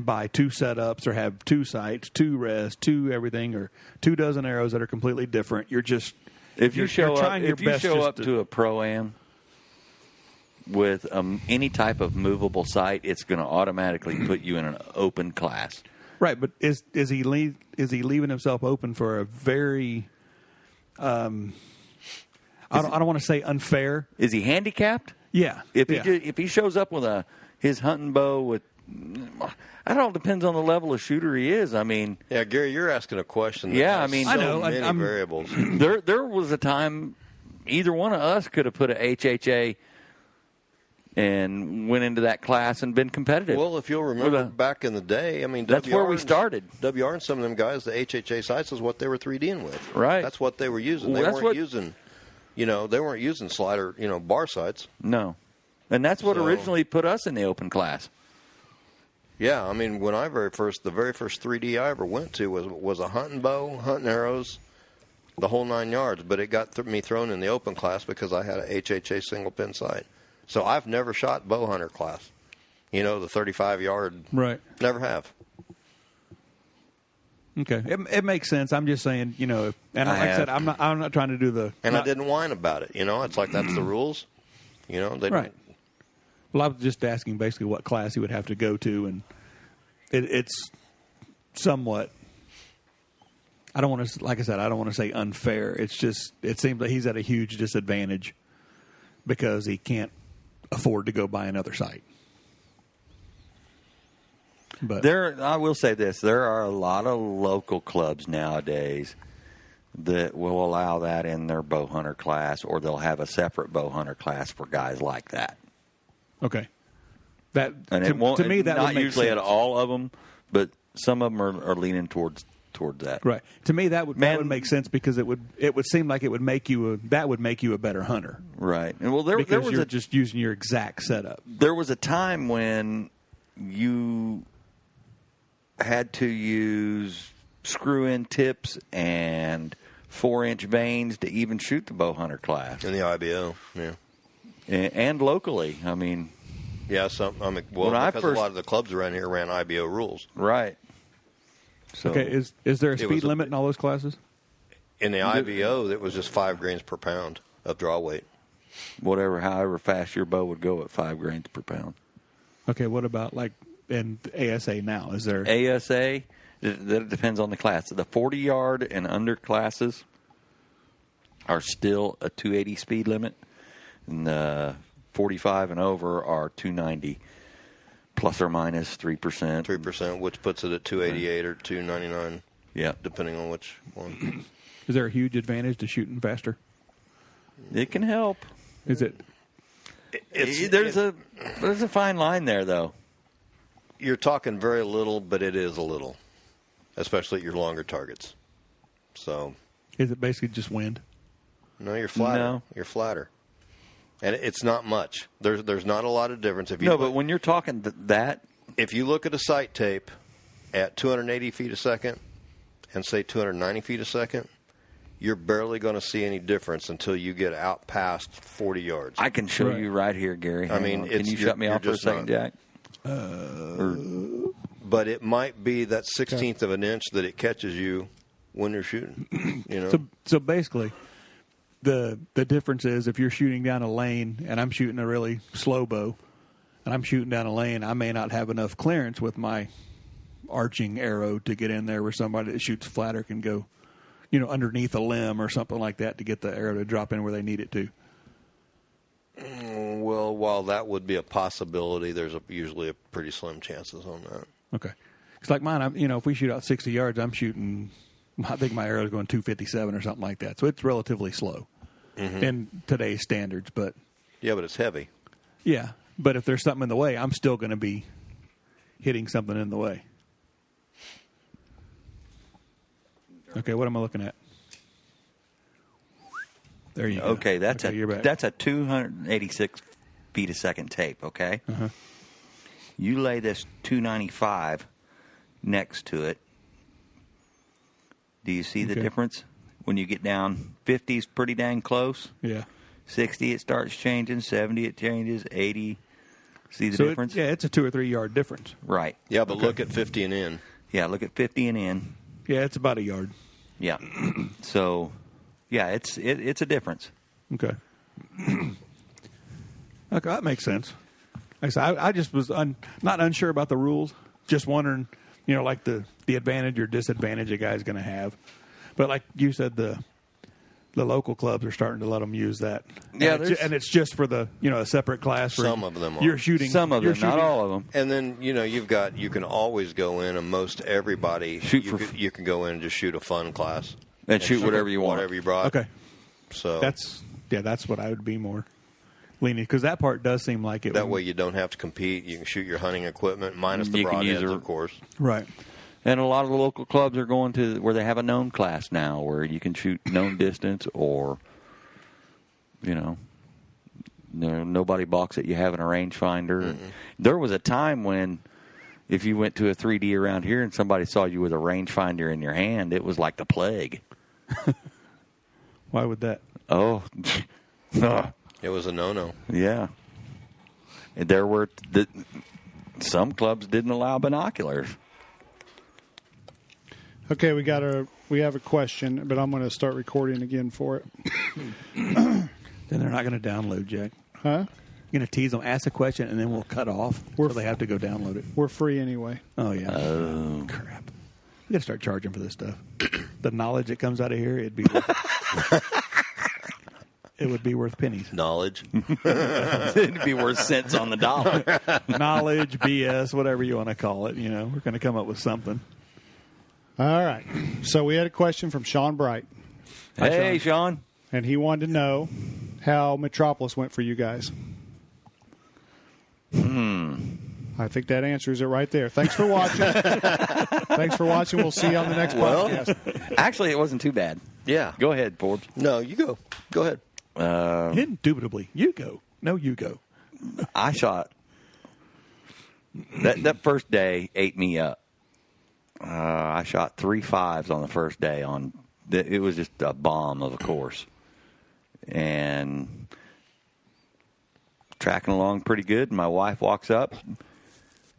buy 2 setups or have 2 sights, 2 rests, 2 everything, or 2 dozen arrows that are completely different. You're just If you you're show up, trying your if you best show just up to a pro-am with any type of movable sight, it's going to automatically put you in an open class. right, but is he leaving himself open for a very I don't want to say unfair. Is he handicapped? Yeah, If yeah. if he shows up with his hunting bow with, I don't know, depends on the level of shooter he is. I mean, Yeah, Gary, you're asking a question. That Yeah, has I mean- so I know, many I'm- variables. there was a time either one of us could have put a HHA and went into that class and been competitive. Well, if you'll remember With a- back in the day, I mean, That's where we WR started. WR and some of them guys, the HHA sites is what they were 3Ding with. Right. That's what they were using. Well, They that's weren't what- using, they weren't using slider, bar sights. No. And that's what So- originally put us in the open class. Yeah, I mean, when the very first 3D I ever went to was a hunting bow, hunting arrows, the whole 9 yards. But it got me thrown in the open class because I had a HHA single pin sight. So I've never shot bow hunter class. The 35-yard. right. Never have. Okay, it makes sense. I'm just saying, and like I said, I'm not trying to do the And I not- didn't whine about it. It's like that's the rules. They Right. Well, I was just asking basically what class he would have to go to, and it's somewhat. I don't want to, like I said, I don't want to say unfair. It's just it seems like he's at a huge disadvantage because he can't afford to go buy another site. But I will say this: there are a lot of local clubs nowadays that will allow that in their bow hunter class, or they'll have a separate bow hunter class for guys like that. okay, that And to, it won't, to me that not would make usually sense. at all of them, but some of them are leaning towards that. Right. To me, that would Man- make sense because it would seem like it would make you a better hunter Right. And well, there because was you're just using your exact setup. there was a time when you had to use screw-in tips and 4-inch vanes to even shoot the bow hunter class, In the IBO, yeah. and locally. I mean, Yeah, When I because first- a lot of the clubs around here ran IBO rules. right. So, Okay, is there a It speed was a- limit in all those classes? In the IBO, it was just 5 grains per pound of draw weight. however fast your bow would go at 5 grains per pound. Okay, what about like in ASA now? Is there ASA, that depends on the class. The 40-yard and under classes are still a 280 speed limit, and the 45 and over are 290, plus or minus 3%. 3%, which puts it at 288 or 299, Yeah, depending on which one. is there a huge advantage to shooting faster? it can help. Is it There's a fine line there, though. You're talking very little, but it is a little, especially at your longer targets. So, basically just wind? no, you're flatter. No. You're flatter. And it's not much. There's not a lot of difference. If you but when you're talking that, if you look at a sight tape at 280 feet a second and say 290 feet a second, you're barely going to see any difference until you get out past 40 yards. I can show you right here, Gary. I mean, can you shut me off for a second, Jack? But it might be that 16th of an inch that it catches you when you're shooting. You know. So basically, the difference is if you're shooting down a lane and I'm shooting a really slow bow, and I'm shooting down a lane, I may not have enough clearance with my arching arrow to get in there where somebody that shoots flatter can go, underneath a limb or something like that to get the arrow to drop in where they need it to. Well, while that would be a possibility, there's usually a pretty slim chances on that. Okay. It's like mine, if we shoot out 60 yards, I'm shooting, I think my arrow is going 257 or something like that. So it's relatively slow in today's standards. But yeah, but it's heavy. Yeah. But if there's something in the way, I'm still going to be hitting something in the way. Okay, what am I looking at? There you go. Okay, that's you're back. that's a 286 feet a second tape. Okay, you lay this 295 next to it. Do you see the difference? When you get down, 50 is pretty dang close. Yeah. 60 it starts changing. 70 it changes. 80. See the difference? It's a 2 or 3 yard difference. Right. Yeah, but look at 50 and in. Yeah, look at 50 and in. Yeah, it's about a yard. Yeah. So, yeah, it's a difference. Okay. Okay, that makes sense. Like I said, I just was not unsure about the rules. Just wondering, like the advantage or disadvantage a guy's going to have. But like you said, the local clubs are starting to let them use that. Yeah, and it's just for the a separate class. For Some of them are. You're shooting. Some of them, not all of them. And then you can always go in, and most everybody you can go in and just shoot a fun class and shoot whatever you want, whatever you brought. Okay, so that's what I would be more leaning, because that part does seem like it. That way you don't have to compete. You can shoot your hunting equipment minus the broadheads, of course. Right. And a lot of the local clubs are going to where they have a known class now, where you can shoot known distance, or nobody balks at you having a rangefinder. Mm-hmm. There was a time when, if you went to a 3D around here and somebody saw you with a rangefinder in your hand, it was like the plague. Why would that? Oh, it was a no-no. Yeah, there were some clubs didn't allow binoculars. Okay, we have a question, but I'm going to start recording again for it. Then they're not going to download, Jack. Huh? You're going to tease them, ask a question, and then we'll cut off so they have to go download it. We're free anyway. Oh, yeah. Oh. Crap. We got to start charging for this stuff. The knowledge that comes out of here, it would be worth pennies. Knowledge. It'd be worth cents on the dollar. Knowledge, BS, whatever you want to call it. We're going to come up with something. All right. So we had a question from Sean Bright. Hey, Sean. And he wanted to know how Metropolis went for you guys. I think that answers it right there. Thanks for watching. We'll see you on the next podcast. Actually, it wasn't too bad. Yeah. Go ahead, Forbes. No, you go. Go ahead. Indubitably. You go. No, you go. I shot. That first day ate me up. I shot 3 5s on the first day. It was just a bomb of a course. And tracking along pretty good. My wife walks up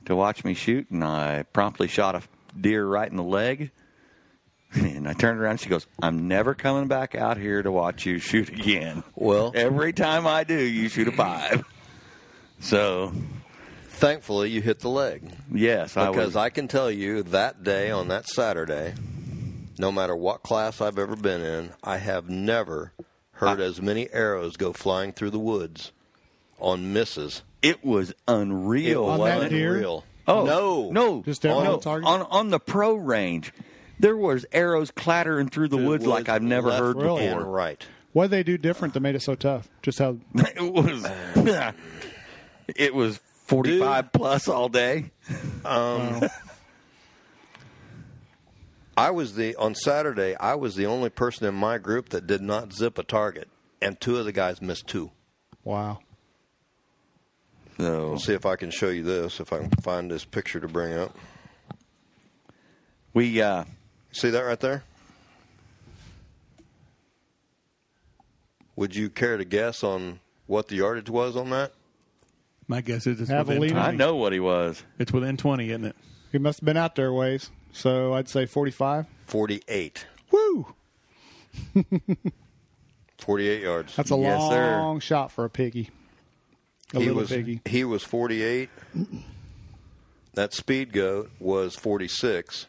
to watch me shoot, and I promptly shot a deer right in the leg. And I turned around and she goes, "I'm never coming back out here to watch you shoot again. Well, every time I do, you shoot a 5. So, thankfully, you hit the leg. Yes, because I can tell you that day on that Saturday, no matter what class I've ever been in, I have never heard as many arrows go flying through the woods on misses. It was unreal. On that deer? Unreal. Oh no! Just on target? On the pro range, there was arrows clattering through the woods like I've never heard before. And right. What did they do different that made it so tough? Just how it was 45 plus all day. On Saturday, I was the only person in my group that did not zip a target, and 2 of the guys missed 2. Wow. So We'll see if I can show you this, if I can find this picture to bring up. we See that right there? Would you care to guess on what the yardage was on that? My guess is it's Have a within lead. 20. I know what he was. It's within 20, isn't it? He must have been out there a ways. So I'd say 45. 48. Woo! 48 yards. That's a Yes, sir. long shot for a piggy. A little piggy. He was 48. That speed goat was 46.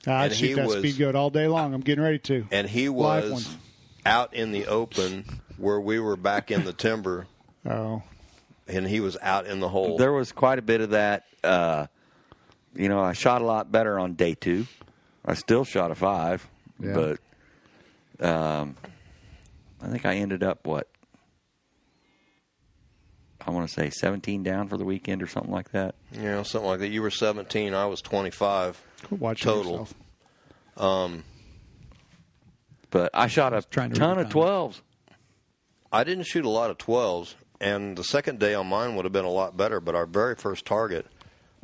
I'd and he shoot that was- speed goat all day long. I'm getting ready to. And he Live was one. out in the open where we were back in the timber, Oh. and he was out in the hole. There was quite a bit of that. I shot a lot better on day 2. I still shot a 5, Yeah. but I think I ended up, I want to say 17 down for the weekend or something like that. Something like that. You were 17. I was 25 Quit watching total. yourself. But I shot a trying to ton read of the comments. 12s. I didn't shoot a lot of 12s, and the second day on mine would have been a lot better, but our very first target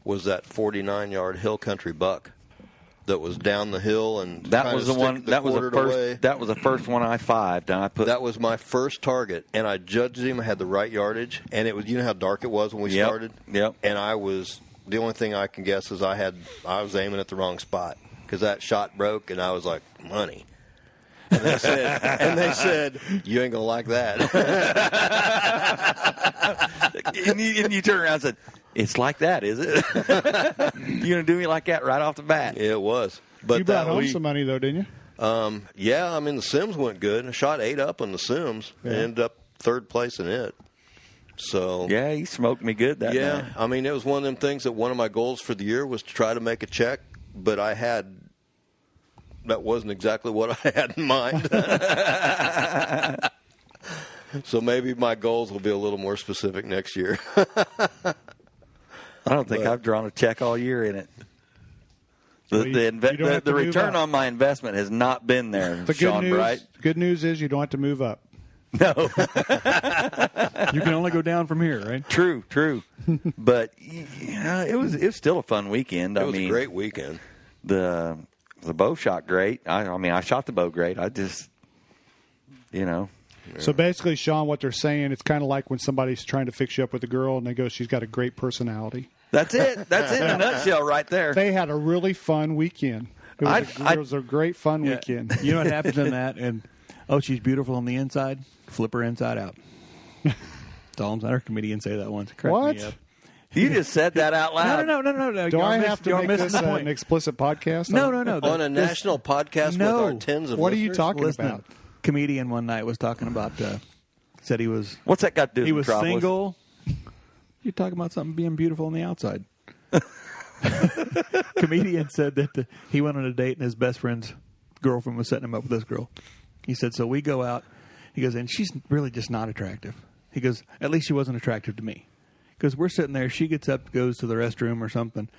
was that 49-yard hill country buck that was down the hill and That kinda was the stick one. That was the quartered first. away. That was the first one I 5'd, and I put. That was my first target, and I judged him. I had the right yardage, and it was, you know how dark it was when we Yep, started. yep. And I was, the only thing I can guess is I was aiming at the wrong spot because that shot broke, and I was like, money. And they said, you ain't gonna like that. and you turn around and said, "It's like that, is it? You gonna do me like that right off the bat?" It was, but You brought that home week, some money, though, didn't you? yeah, I mean the Sims went good. I shot 8 up on the Sims and ended up third place in it. So Yeah, he smoked me good that yeah, night. I mean it was one of them things that one of my goals for the year was to try to make a check, but that wasn't exactly what I had in mind. So maybe my goals will be a little more specific next year. I don't think I've drawn a check all year in it. Well, you don't have The to move return up. on my investment has not been there, The Sean Bright. good news is you don't have to move up. No, You can only go down from here, right? true. But yeah, it was still a fun weekend. It was a great weekend. The bow shot great. I mean, I shot the bow great. I just, So basically, Sean, what they're saying, it's kind of like when somebody's trying to fix you up with a girl and they go, she's got a great personality. that's it. That's it in a nutshell right there. They had a really fun weekend. It was a great fun weekend. You know what happens in that? And she's beautiful on the inside. Flip her inside out. That's all I'm saying. Our comedian say that once. Cracked What? me up. You just said that out loud. No. Do You're I miss- have to you're make missing this the point. an explicit podcast? No. On a national podcast with our tens of What are you listeners? talking Listen, about? comedian one night was talking about said he was What's that got to do with he was Metropolis? single. You're talking about something being beautiful on the outside. Comedian said that he went on a date and his best friend's girlfriend was setting him up with this girl. He said, so we go out. He goes, and she's really just not attractive. He goes, at least she wasn't attractive to me. Because we're sitting there, she gets up, goes to the restroom or something.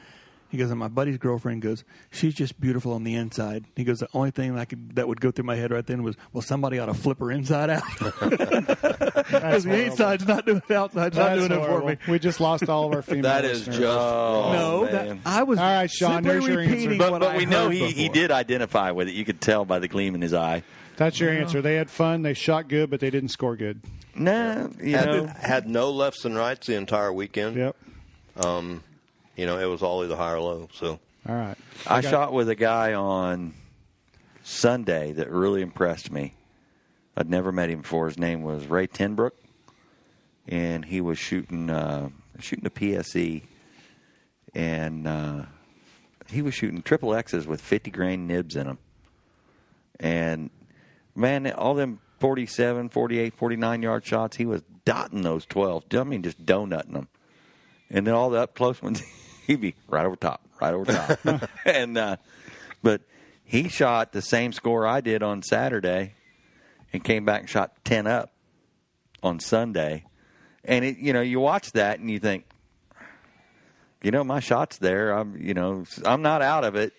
He goes, and my buddy's girlfriend goes, she's just beautiful on the inside. He goes, the only thing that would go through my head right then was, well, somebody ought to flip her inside out. Because the inside's not doing it, outside's not That's doing it for horrible. me. We just lost all of our female That is listeners. just No, man. I was All right, Sean, simply there's your answer. repeating But what I we know heard he before. did identify with it. You could tell by the gleam in his eye. That's your answer. They had fun. They shot good, but they didn't score good. Nah, had no lefts and rights the entire weekend. Yep. It was all either high or low. So All right. I shot with a guy on Sunday that really impressed me. I'd never met him before. His name was Ray Tenbrook, and he was shooting a PSE, and he was shooting triple X's with 50 grain nibs in them. And, man, all them 47, 48, 49-yard shots, he was dotting those 12s. I mean, just donutting them. And then all the up-close ones, he'd be right over top. And but he shot the same score I did on Saturday and came back and shot 10 up on Sunday. And, you watch that and you think, my shot's there. I'm not out of it.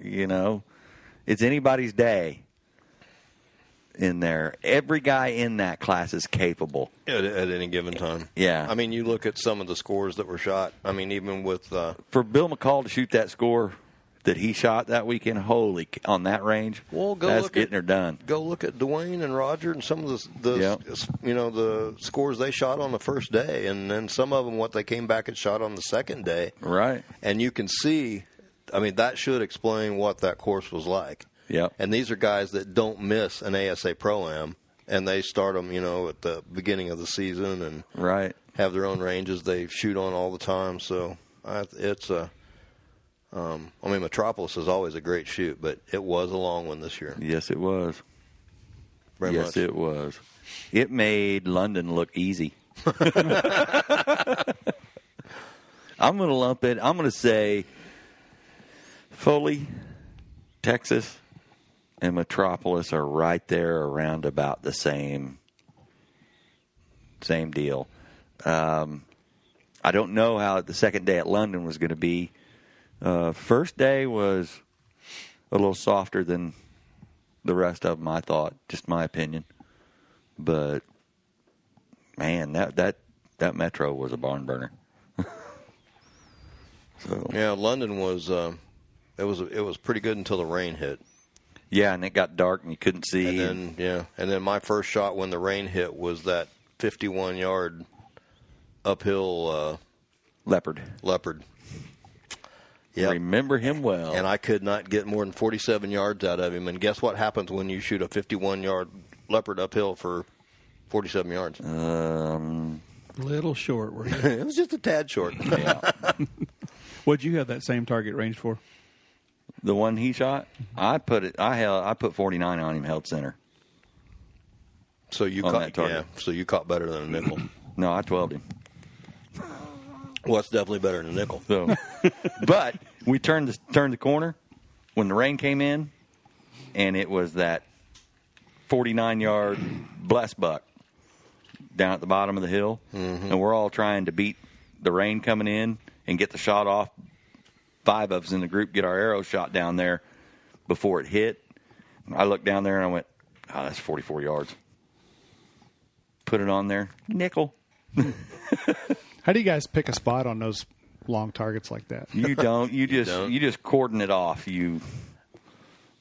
It's anybody's day. in there. Every guy in that class is capable at any given time. Yeah. I mean, you look at some of the scores that were shot. I mean, even with for Bill McCall to shoot that score that he shot that weekend, on that range. Well, that's getting her done. Go look at Dwayne and Roger and some of the scores they shot on the first day, and then some of them what they came back and shot on the second day. Right. And you can see, I mean, that should explain what that course was like. Yep. And these are guys that don't miss an ASA Pro-Am, and they start them, at the beginning of the season and right. have their own ranges they shoot on all the time. So it's a. I mean, Metropolis is always a great shoot, but it was a long one this year. Yes, it was. Very yes, much. It was. It made London look easy. I'm going to lump it. I'm going to say Foley, Texas, and Metropolis are right there around about the same deal. I don't know how the second day at London was going to be. First day was a little softer than the rest of them, I thought. Just my opinion. But, man, that Metro was a barn burner. So yeah, London was it was pretty good until the rain hit. Yeah, and it got dark and you couldn't see. And then my first shot when the rain hit was that 51-yard uphill Leopard. Yep. Remember him well. And I could not get more than 47 yards out of him. And guess what happens when you shoot a 51-yard Leopard uphill for 47 yards? Little short, were you? It was just a tad short. Yeah. What'd you have that same target range for? The one he shot, I put 49 on him, held center. So you On caught that target. So you caught better than a nickel. No, I 12'd him. Well, it's definitely better than a nickel. So, but we turned the corner when the rain came in, and it was that 49-yard blessed buck down at the bottom of the hill, and we're all trying to beat the rain coming in and get the shot off. 5 of us in the group get our arrow shot down there before it hit. I looked down there and I went, "Oh, that's 44 yards." Put it on there, nickel. How do you guys pick a spot on those long targets like that? You don't. You just cordon it off. You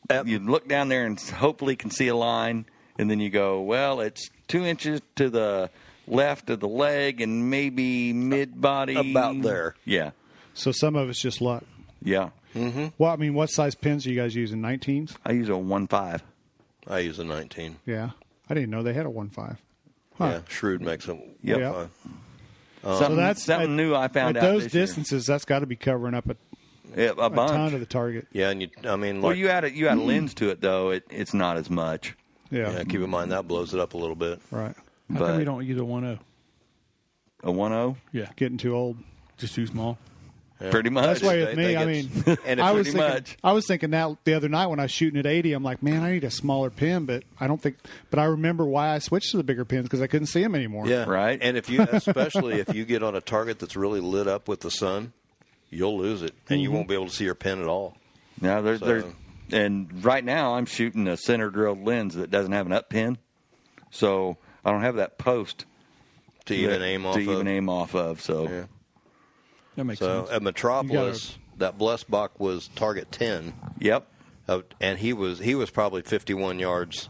look down there and hopefully can see a line, and then you go, well, it's 2 inches to the left of the leg and maybe mid-body. About there. Yeah. So some of it's just luck. Yeah. Mm-hmm. Well, I mean, what size pins are you guys using? 19s? I use a 1.5. I use a 19. Yeah. I didn't know they had a 1.5. Huh. Yeah, Shrewd makes them. Yep. Yeah. Something, So that's something new I found at out those this year. distances. That's got to be covering up Yeah, a a bunch. ton of the target. Yeah, and Well, you add a lens to it though. It's not as much. Yeah. keep in mind that blows it up a little bit. Right. How But come you don't use a 1.0? a 1.0, Yeah, Getting too old. just too small. Yeah. pretty much. That's why with They me. think I it's- mean, and I it's was pretty thinking. much. I was thinking that the other night when I was shooting at 80. I'm like, man, I need a smaller pin, but I don't think. But I remember why I switched to the bigger pins because I couldn't see them anymore. Yeah, Right. And especially if you get on a target that's really lit up with the sun, you'll lose it, and you won't be able to see your pin at all. Now there's So- and right now I'm shooting a center drilled lens that doesn't have an up pin, so I don't have that post To even aim off of. So Yeah. That makes So sense. at Metropolis, that blessed buck was target 10, yep, and he was probably 51 yards.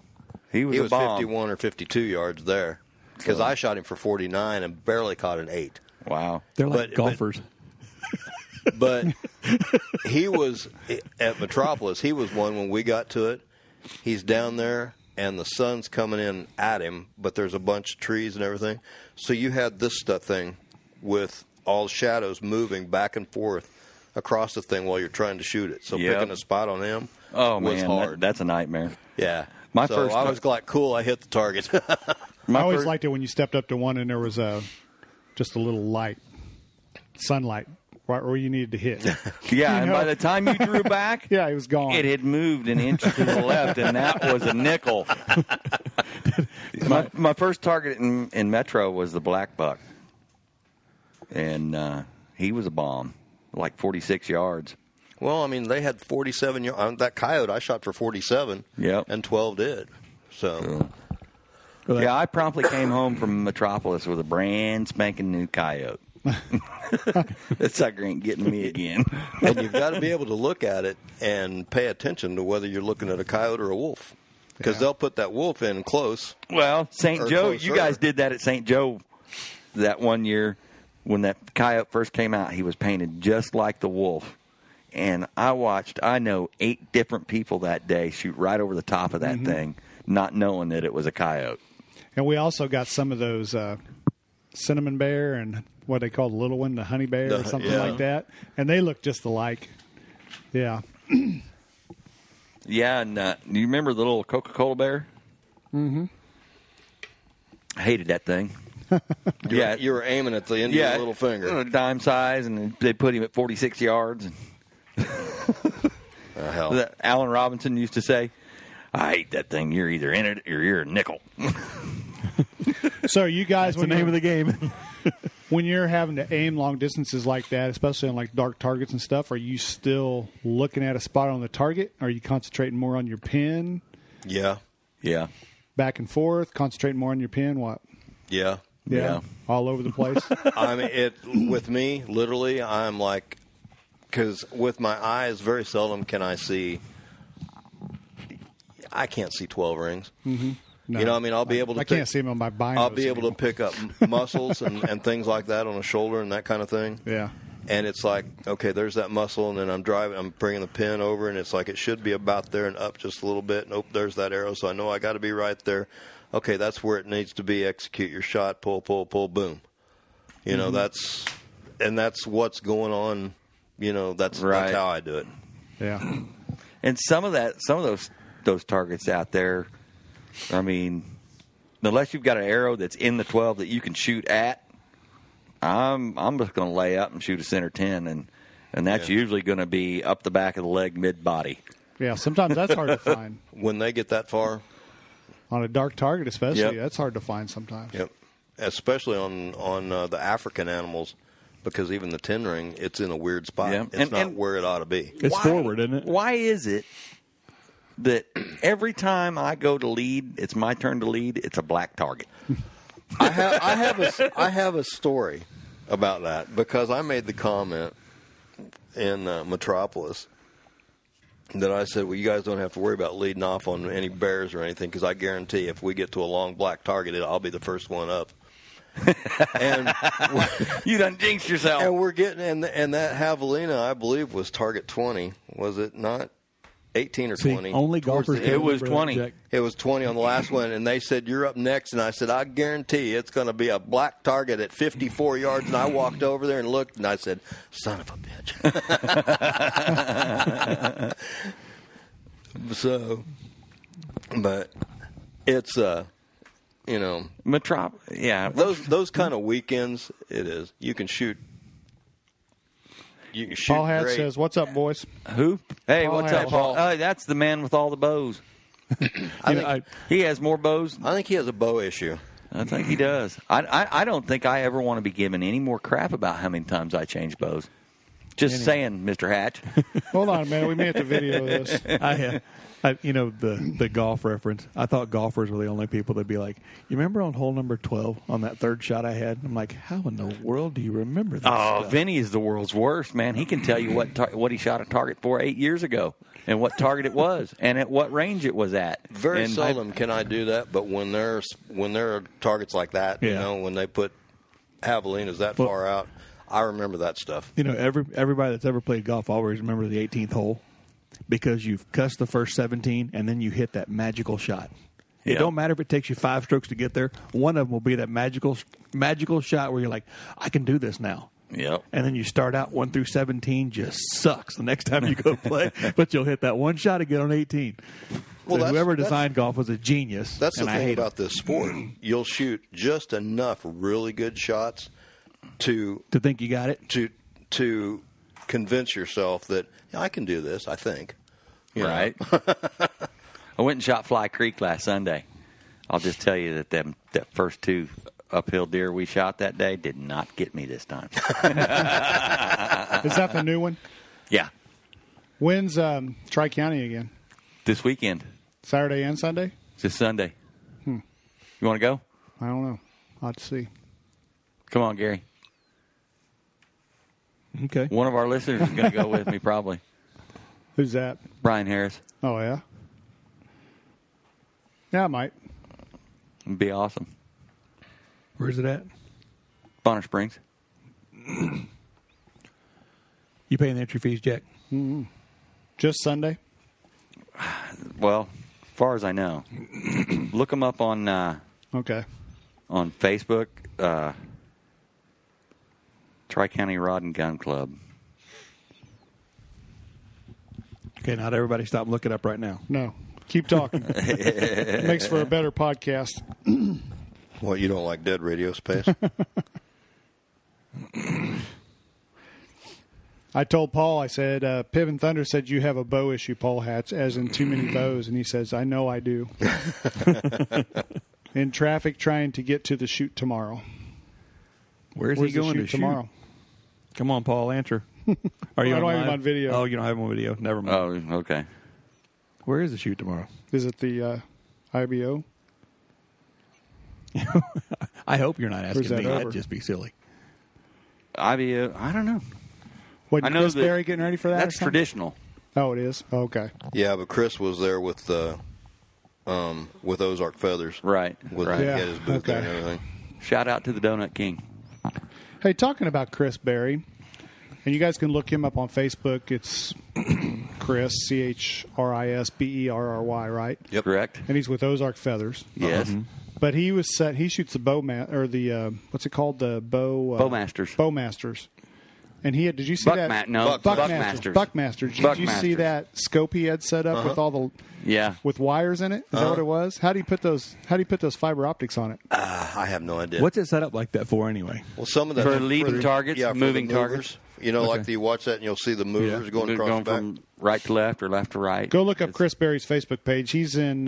he was He a was bomb. 51 or 52 yards there because I shot him for 49 and barely caught an 8. Wow. They're like but- golfers. But he was at Metropolis. He was one when we got to it. He's down there, and the sun's coming in at him, but there's a bunch of trees and everything. So you had this stuff thing with all shadows moving back and forth across the thing while you're trying to shoot it. So Yep. picking a spot on him Oh was man, hard. that's a nightmare. Yeah. My so first- I was like, cool, I hit the target. I My always first- liked it when you stepped up to one and there was just a little light, sunlight, right where you needed to hit. Yeah, You and know? by the time you drew back, Yeah, it was gone. it had moved an inch to the left, and that was a nickel. My first target in Metro was the black buck, and he was a bomb, like 46 yards. Well, I mean, they had 47 yards. That coyote I shot for 47, Yep. and 12 did. So, Yeah, I promptly came home from Metropolis with a brand spanking new coyote. That sucker ain't getting me again. and you've got to be able to look at it and pay attention to whether you're looking at a coyote or a wolf, because they'll put that wolf in close. Well, St. Or Joe, closer. you guys did that at St. Joe that one year when that coyote first came out. He was painted just like the wolf. And I know 8 different people that day shoot right over the top of that thing, not knowing that it was a coyote. And we also got some of those cinnamon bear and what they call the little one, the honey bear or something like that. And they look just alike. Yeah. Yeah, and do you remember the little Coca-Cola bear? Mm-hmm. I hated that thing. You were aiming at the end of your little finger. Dime size, and they put him at 46 yards. Hell. That Alan Robinson used to say, I hate that thing. You're either in it or you're a nickel. So you guys, That's the name of the game. when you're having to aim long distances like that, especially on like dark targets and stuff, are you still looking at a spot on the target? Are you concentrating more on your pin? Yeah. Yeah. Back and forth, concentrating more on your pin? What? Yeah. Yeah. All over the place? I mean, with me, literally, I'm like, because with my eyes, very seldom can I see. I can't see 12 rings. Mm-hmm. No, you know, I mean, I'll be able to. I can't see them on my binos. I'll be able to pick up muscles and things like that on a shoulder and that kind of thing. Yeah. And it's like, okay, there's that muscle, and then I'm bringing the pin over, and it's like it should be about there and up just a little bit. Nope, there's that arrow, so I know I got to be right there. Okay, that's where it needs to be. Execute your shot. Pull, boom. You know, that's what's going on. You know, that's how I do it. Yeah. And some of those targets out there, I mean, unless you've got an arrow that's in the 12 that you can shoot at, I'm just going to lay up and shoot a center 10, and that's usually going to be up the back of the leg, mid body. Yeah, sometimes that's hard to find. When they get that far, on a dark target, especially, that's hard to find sometimes. Yep, especially on the African animals, because even the 10 ring, it's in a weird spot. Yeah. It's not where it ought to be. It's forward, isn't it? Why is it that every time I go to lead, it's my turn to lead, it's a black target? I have a story about that, because I made the comment in Metropolis that I said, well, you guys don't have to worry about leading off on any bears or anything, because I guarantee if we get to a long black target, I'll be the first one up. And You done jinxed yourself. and we're getting and that javelina, I believe, was target 20. Was it not 18 or 20? Only golfers can It was remember that, 20. Jack. It was 20 on the last one, and they said, you're up next. And I said, I guarantee it's going to be a black target at 54 yards. And I walked over there and looked, and I said, son of a bitch. So, but it's, you know. Those kind of weekends, it is. You can shoot. You can shoot Paul Hatch great. says, "What's up, boys?" Who? Hey, Paul what's Hatch. up, Paul? That's the man with all the bows. He has more bows. I think he has a bow issue. I think he does. I don't think I ever want to be given any more crap about how many times I change bows. Just saying, Mr. Hatch. Hold on a minute. We may have to video this. The golf reference. I thought golfers were the only people that'd be like, you remember on hole number 12 on that third shot I had? I'm like, how in the world do you remember this? Oh, stuff? Vinny is the world's worst, man. He can tell you what he shot a target for 8 years ago and what target it was and at what range it was at. Very seldom can I do that, but when there are targets like that, you know, when they put javelinas that far out, I remember that stuff. You know, everybody that's ever played golf always remembers the 18th hole because you've cussed the first 17 and then you hit that magical shot. It don't matter if it takes you 5 strokes to get there. One of them will be that magical shot where you're like, I can do this now. Yep. And then you start out 1 through 17 just sucks the next time you go play, but you'll hit that one shot again on 18. Well, so whoever designed golf was a genius. That's the and I thing hate about this sport. You'll shoot just enough really good shots to think you got it, to convince yourself that I can do this. I think, right. I went and shot Fly Creek last Sunday. I'll just tell you that first 2 uphill deer we shot that day did not get me this time. Is that the new one? Yeah, When's Tri-County again? this weekend. Saturday and Sunday? This Sunday. You want to go? I don't know. I'll have to see. Come on, Gary. Okay. One of our listeners is going to go with me, probably. Who's that? Brian Harris. Oh, yeah? Yeah, I might. It'd be awesome. Where's it at? Bonner Springs. You paying the entry fees, Jack? Just Sunday? Well, as far as I know. Look them up on Okay. on Facebook. Tri-County Rod and Gun Club. Okay, not everybody stop and look it up right now. No. Keep talking. Makes for a better podcast. What, you don't like dead radio space? I told Paul, I said, Piv and Thunder said you have a bow issue, Paul Hatch, as in too many bows. And he says, I know I do. In traffic trying to get to the shoot tomorrow. Where's Where's he going the to shoot tomorrow? Come on, Paul, answer. Are you I don't have him live? on video. Oh, you don't have him on video? Never mind. Oh, okay. Where is the shoot tomorrow? Is it the IBO? I hope you're not Where's asking that me. over? That'd just be silly. I don't know. What, I know Chris that Berry getting ready for that? That's or something? traditional. Oh, it is? Okay. Yeah, but Chris was there with Ozark Feathers. Right. With right. he Yeah, had his booth there and okay. everything. Shout out to the Donut King. Hey, talking about Chris Berry, and you guys can look him up on Facebook. It's Chris, ChrisBerry, right? Yep. Correct? And he's with Ozark Feathers. Yes. But he was set. He shoots the what's it called? The bow. Bowmasters. Bowmasters. And he had. Did you see that? Buckmasters. Buckmasters. Did you see Buckmasters. that scope he had set up with all the Yeah. with wires in it? Is that what it was? How do you put those? How do you put those fiber optics on it? I have no idea. What's it set up like that for anyway? Well, some of that For leading targets, yeah, for moving the movers. targets. You know, Okay. like you watch that and you'll see the movers going across Going the back. from right to left or left to right. Go look up Chris Berry's Facebook page. He's in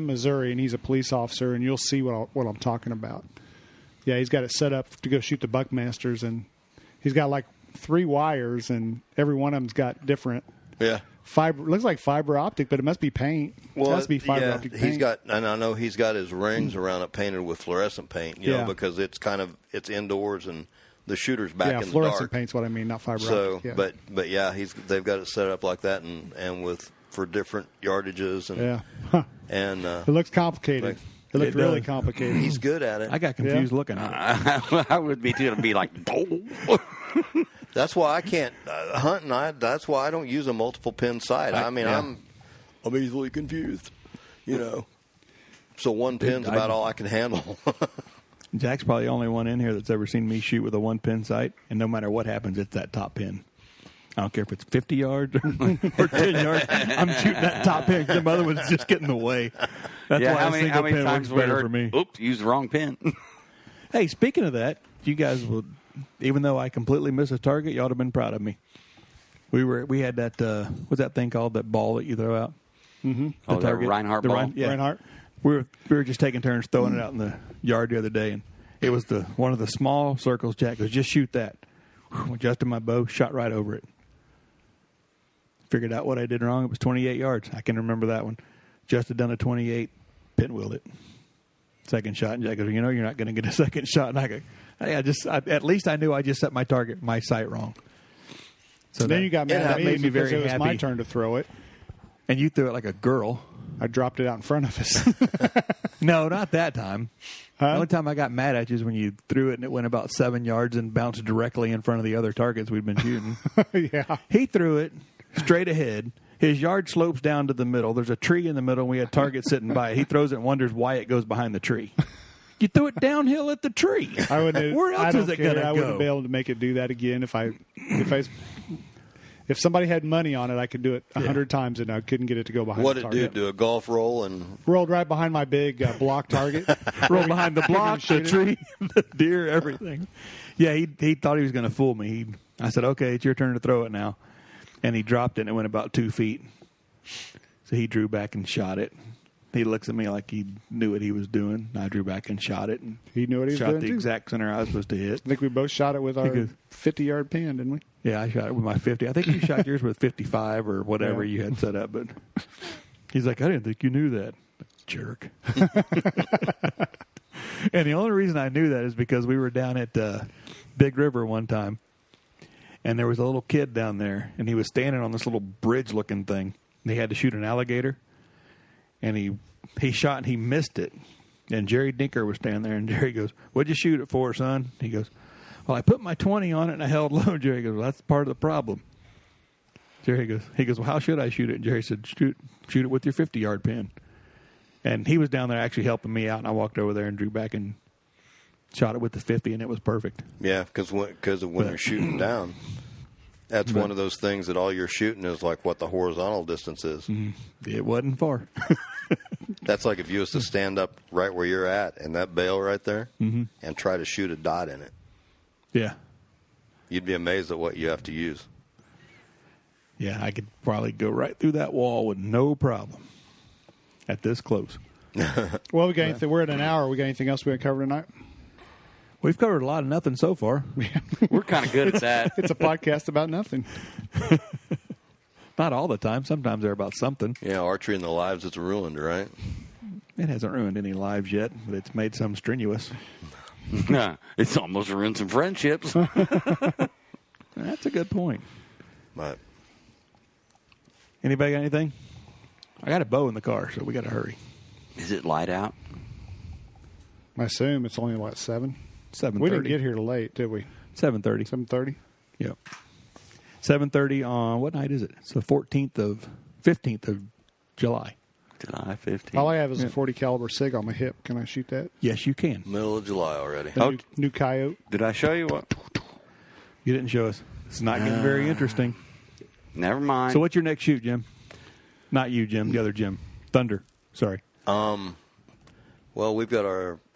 Missouri and he's a police officer, and you'll see what I'm talking about. Yeah, he's got it set up to go shoot the Buckmasters, and he's got like 3 wires, and every one of them's got different Yeah. fiber. Looks like fiber optic, but it must be paint. It must be fiber optic paint. He's got, and I know he's got his rings around it painted with fluorescent paint. You Yeah. know, because it's indoors and the shooter's back in the fluorescent dark. paint's what I mean, not fiber So, optic. Yeah. but yeah, they've got it set up like that, and for different yardages and yeah. Huh. and It looks complicated. It looked It really does. complicated. he's good at it. I got confused looking at it. I would be too. To be like, That's why I can't hunting. That's why I don't use a multiple pin sight. I mean, yeah. I'm easily confused. You know, so one pin's about all I can handle. Jack's probably the only one in here that's ever seen me shoot with a 1-pin sight, and no matter what happens, it's that top pin. I don't care if it's 50 yards or 10 yards. I'm shooting that top pin because the other one's just getting in the way. That's yeah, why how a many single pin times works we better heard, for me. oops, used the wrong pin. Hey, speaking of that, you guys will, even though I completely missed a target, you ought to have been proud of me. We had that, what's that thing called, that ball that you throw out? Mm-hmm. Oh, the Reinhardt ball? Yeah. Reinhardt? We were just taking turns throwing it out in the yard the other day, and it was one of the small circles. Jack goes, just shoot that. Adjusted my bow, shot right over it. Figured out what I did wrong. It was 28 yards. I can remember that one. Adjusted down to 28, pinwheeled it. Second shot, and Jack goes, you're not going to get a second shot. And I go, hey, at least I knew I just set my target, my sight wrong. So then you got mad at me made me because very it was happy. my turn to throw it. And you threw it like a girl. I dropped it out in front of us. No, not that time. Huh? The only time I got mad at you is when you threw it and it went about 7 yards and bounced directly in front of the other targets we'd been shooting. Yeah. He threw it straight ahead. His yard slopes down to the middle. There's a tree in the middle, and we had targets sitting by it. He throws it and wonders why it goes behind the tree. You threw it downhill at the tree. I wouldn't. Where else I don't is it care. going to I go? wouldn't be able to make it do that again if somebody had money on it. I could do it 100 times, and I couldn't get it to go behind. What the did target. do a golf roll and Rolled right behind my big block target. Roll behind the block, the Shoot it. tree, the deer, everything. Yeah, he thought he was going to fool me. I said, okay, it's your turn to throw it now. And he dropped it, and it went about 2 feet. So he drew back and shot it. He looks at me like he knew what he was doing. I drew back and shot it. And He knew what he was shot doing the too. exact center I was supposed to hit. I think we both shot it with our Because- 50-yard pin, didn't we? Yeah, I shot it with my 50. I think you shot yours with 55 or whatever Yeah. you had set up. But he's like, I didn't think you knew that. Jerk. And the only reason I knew that is because we were down at Big River one time, and there was a little kid down there, and he was standing on this little bridge-looking thing. And he had to shoot an alligator, and he shot and he missed it. And Jerry Dinker was standing there, and Jerry goes, "What'd you shoot it for, son?" He goes, "Well, I put my 20 on it, and I held low." Jerry goes, "Well, that's part of the problem." Jerry goes, "Well, how should I shoot it?" And Jerry said, shoot it with your 50-yard pin." And he was down there actually helping me out, and I walked over there and drew back and shot it with the 50, and it was perfect. Yeah, because when you're shooting down, that's one of those things that all you're shooting is like what the horizontal distance is. It wasn't far. That's like if you was to stand up right where you're at in that bale right there and try to shoot a dot in it. Yeah. You'd be amazed at what you have to use. Yeah, I could probably go right through that wall with no problem at this close. Well, we got anything, we're at an hour. We got anything else we got to cover tonight? We've covered a lot of nothing so far. We're kind of good at that. It's a podcast about nothing. Not all the time. Sometimes they're about something. Yeah, archery and the lives it's ruined, right? It hasn't ruined any lives yet, but it's made some strenuous. It's almost ruined some friendships. That's a good point. But Anybody got anything? I got a bow in the car, so we got to hurry. Is it light out? I assume it's only, 7? 7:30. We didn't get here late, did we? 7:30. 7:30? Yep. 7:30 on, what night is it? It's the 15th of July. July 15th. All I have is a 40 caliber SIG on my hip. Can I shoot that? Yes, you can. middle of July already. The new coyote. Did I show you what? You didn't show us. It's not getting very interesting. Never mind. So what's your next shoot, Jim? Not you, Jim. The other Jim. Thunder. Sorry. Well, we've got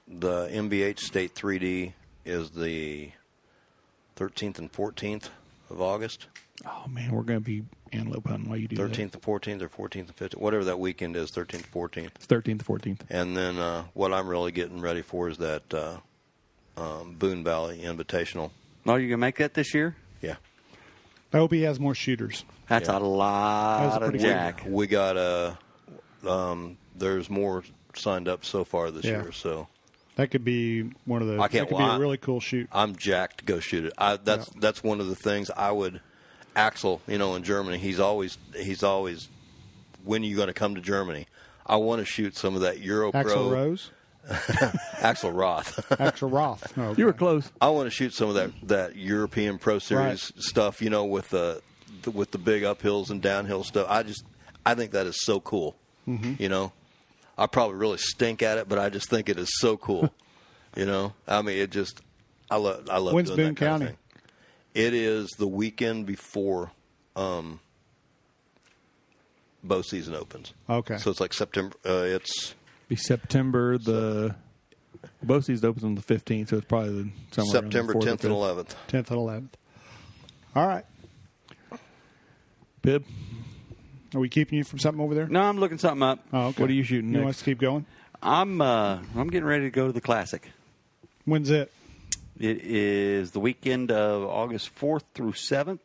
the MBH State 3D is the 13th and 14th of August. Oh, man, we're going to be antelope hunting while you do 13th and 14th or 14th and 15th, whatever that weekend is, 13th, 14th. It's 13th, 14th. And then what I'm really getting ready for is that Boone Valley Invitational. Oh, you going to make that this year? Yeah. I hope he has more shooters. That's a lot of pretty jack. We got there's more signed up so far this Yeah. year, so That could be one of the. I can't That could be lie. a really cool shoot. I'm jacked to go shoot it. That's one of the things I would. Axel, in Germany, he's always. When are you going to come to Germany? I want to shoot some of that Euro Axel Pro. Rose, Axel Roth. Axel Roth. Oh, okay. You were close. I want to shoot some of that European Pro Series stuff. With the big uphills and downhill stuff. I think that is so cool. Mm-hmm. I probably really stink at it, but I just think it is so cool. I mean, I love. When's doing Boone that kind County? of thing. It is the weekend before bow season opens. Okay. So it's like September. It's Be September. The bow season opens on the 15th, so it's probably somewhere September around the 10th and 4th. 11th. 10th and 11th. All right. Bib, Are we keeping you from something over there? No, I'm looking something up. Oh, okay. what are you shooting You next? want us to keep going? I'm getting ready to go to the Classic. When's it? It is the weekend of August 4th through 7th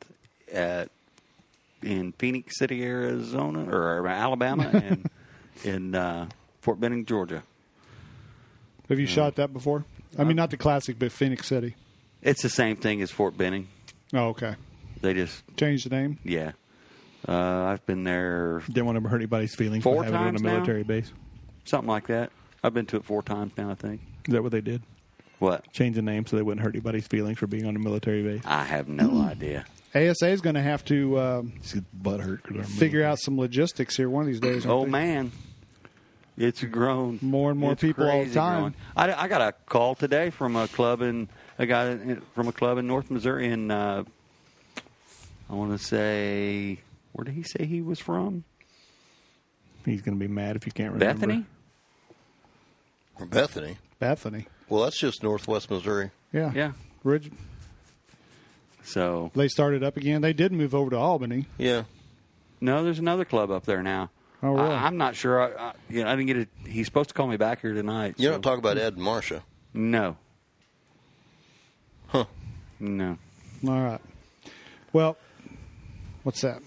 in Phoenix City, Arizona, or Alabama, and in Fort Benning, Georgia. Have you shot that before? I mean, not the Classic, but Phoenix City. It's the same thing as Fort Benning. Oh, okay. They just, Change the name. yeah. I've been there Didn't want to hurt anybody's feelings. Four by having it on a times now? military base. something like that. I've been to it 4 times now, I think. Is that what they did? What? Change the name so they wouldn't hurt anybody's feelings for being on a military base. I have no idea. ASA is going to have to His butt hurt. 'cause they're figure out some logistics here one of these days. Oh, aren't they? man. It's grown. More and more It's people all the crazy time. growing. I got a call today from a guy from a club in North Missouri, and I want to say, where did he say he was from? He's going to be mad if you can't remember. Bethany? Or Bethany. Bethany. Well, that's just northwest Missouri. Yeah. Yeah. So, They started up again. They did move over to Albany. Yeah. no, there's another club up there now. Oh, really? I'm not sure. I didn't get it. He's supposed to call me back here tonight. You so- don't talk about Ed and Marcia. No. Huh. No. All right. Well, what's that?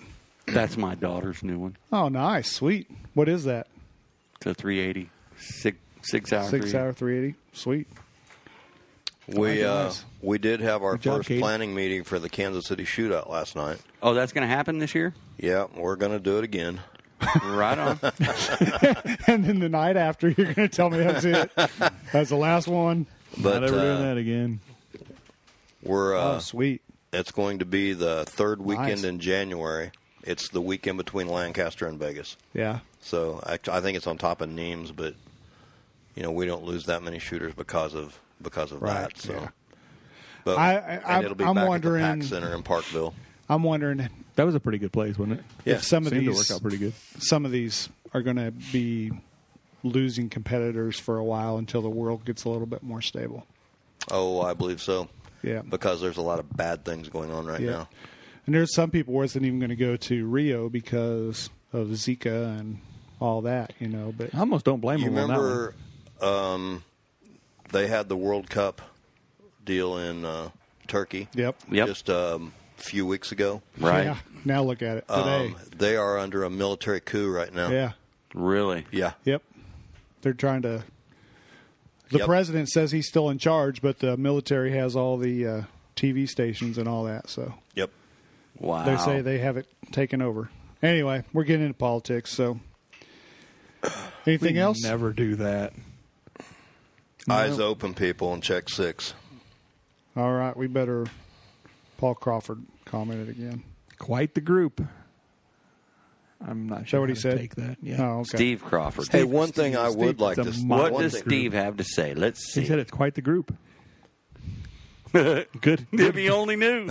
That's my daughter's new one. Oh, nice. Sweet. What is that? It's So 380, 6 hour, 6 hour 380. Sweet. We did have our Good job, first Katie. planning meeting for the Kansas City shootout last night. Oh, that's going to happen this year? Yeah, we're going to do it again. Right on. And then the night after, you're going to tell me that's it. That's the last one. But Not ever doing that again. we're Oh, sweet. it's going to be the third weekend Nice. in January. It's the weekend between Lancaster and Vegas. Yeah. So I think it's on top of Nemes, but we don't lose that many shooters because of Right, that. So, yeah. but and it'll be I'm back wondering- at the PAC Center in Parkville. I'm wondering That was a pretty good place, wasn't it? Yeah, if some of Seemed to these work out pretty good. some of these are going to be losing competitors for a while until the world gets a little bit more stable. Oh, I believe so. Yeah. Because there's a lot of bad things going on right Yeah. now. And there's some people wasn't even going to go to Rio because of Zika and all that, But I almost don't blame You them on that one. remember they had the World Cup deal in Turkey yep. just a few weeks ago. Right. Yeah. Now look at it today. They are under a military coup right now. Yeah. Really? Yeah. Yep. They're trying to. The Yep. president says he's still in charge, but the military has all the TV stations and all that. So Yep. Wow. they say they have it taken over. Anyway, we're getting into politics. So anything We else? Never do that. Eyes open, people, and check 6. All right, we better. Paul Crawford commented again. Quite the group. I'm not sure what how he to said? take that. Yeah. Oh, okay. Steve Crawford. Hey, one thing I would like to. What one does thing- Steve have to say? Let's see. He said it's quite the group. Good. If he only knew.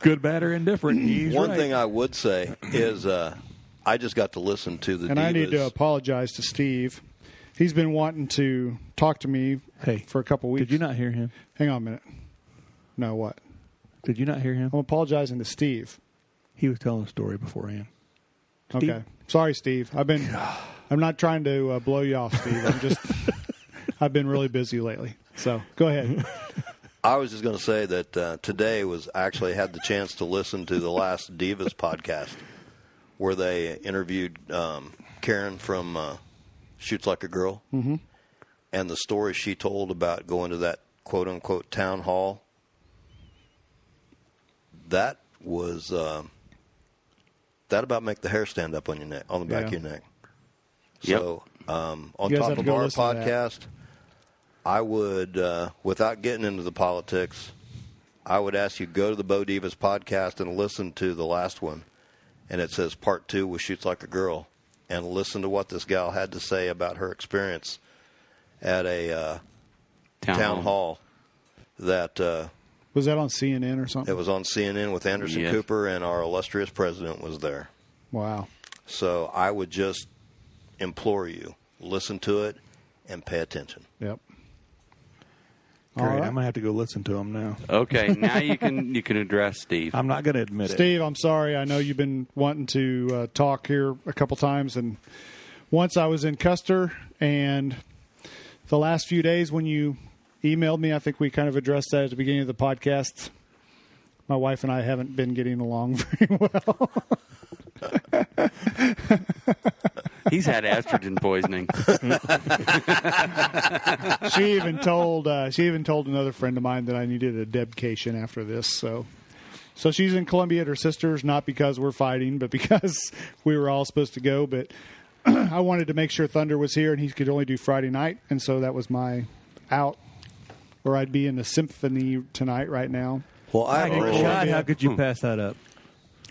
Good, bad, or indifferent. He's One right. thing I would say is I just got to listen to the And Divas. I need to apologize to Steve. He's been wanting to talk to me Hey, for a couple weeks. Did you not hear him? Hang on a minute. No, what? Did you not hear him? I'm apologizing to Steve. He was telling a story beforehand. Steve? Okay. Sorry, Steve. I'm not trying to blow you off, Steve. I've been really busy lately. So go ahead. I was just going to say that today was actually had the chance to listen to the last Divas podcast where they interviewed Karen from Shoots Like a Girl. Mm-hmm. And the story she told about going to that quote-unquote town hall, that was that about make the hair stand up on your neck, on the back Yeah. of your neck. Yep. So on You guys top have to of go our listen to that. podcast, I would, without getting into the politics, I would ask you to go to the BowDudes podcast and listen to the last one. And it says part 2 with Shoots Like a Girl. And listen to what this gal had to say about her experience at a town hall that Was that on CNN or something? it was on CNN with Anderson Yes. Cooper, and our illustrious president was there. Wow. So I would just implore you, listen to it and pay attention. Yep. Great. All right. I'm gonna have to go listen to him now. Okay, now you can address Steve. I'm not gonna admit it. Steve, I'm sorry. I know you've been wanting to talk here a couple times, and once I was in Custer, and the last few days when you emailed me, I think we kind of addressed that at the beginning of the podcast. My wife and I haven't been getting along very well. He's had estrogen poisoning. She even told another friend of mine that I needed a dedication after this. So she's in Columbia at her sister's, not because we're fighting, but because we were all supposed to go. But I wanted to make sure Thunder was here, and he could only do Friday night, and so that was my out. Or I'd be in the symphony tonight right now. Well, I My really, God, how could you pass that up?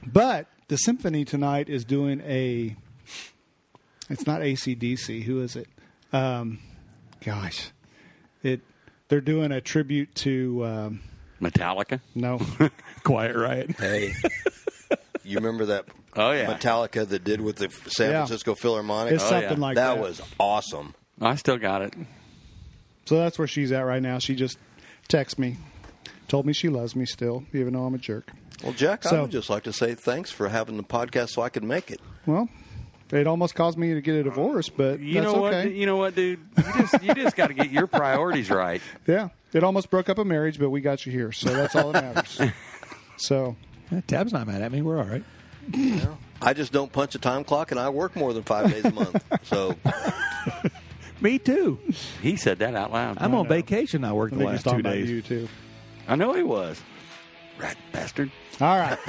But the symphony tonight is doing it's not AC/DC. Who is it? They're doing a tribute to Metallica? no. Quiet riot. hey, you remember that Oh, yeah. Metallica that did with the San Yeah. Francisco Philharmonic? It's something yeah. like that. That was awesome. I still got it. So that's where she's at right now. She just texted me, told me she loves me still, even though I'm a jerk. Well, Jack, I So- would just like to say thanks for having the podcast so I could make it. Well, it almost caused me to get a divorce, but You that's know okay. what? You know what, dude? You just got to get your priorities right. Yeah, it almost broke up a marriage, but we got you here, so that's all that matters. So, Tab's not mad at me. We're all right. I just don't punch a time clock, and I work more than 5 days a month. So Me too. He said that out loud. I'm on vacation. I worked I the think he's last talking 2 about days. you too. I know he was. Rat bastard. All right.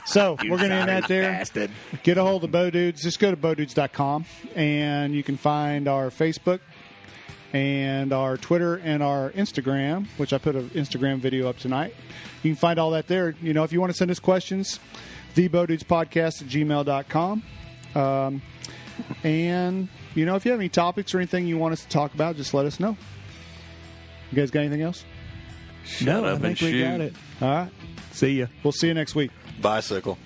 So we're going to end that there. Bastard. Get a hold of BowDudes. Just go to BowDudes.com, and you can find our Facebook and our Twitter and our Instagram, which I put an Instagram video up tonight. You can find all that there. You know, if you want to send us questions, thebowdudespodcast@gmail.com. And, you know, if you have any topics or anything you want us to talk about, just let us know. You guys got anything else? No, I up think and we shoot. got it. All right. See ya. We'll see you next week. bicycle.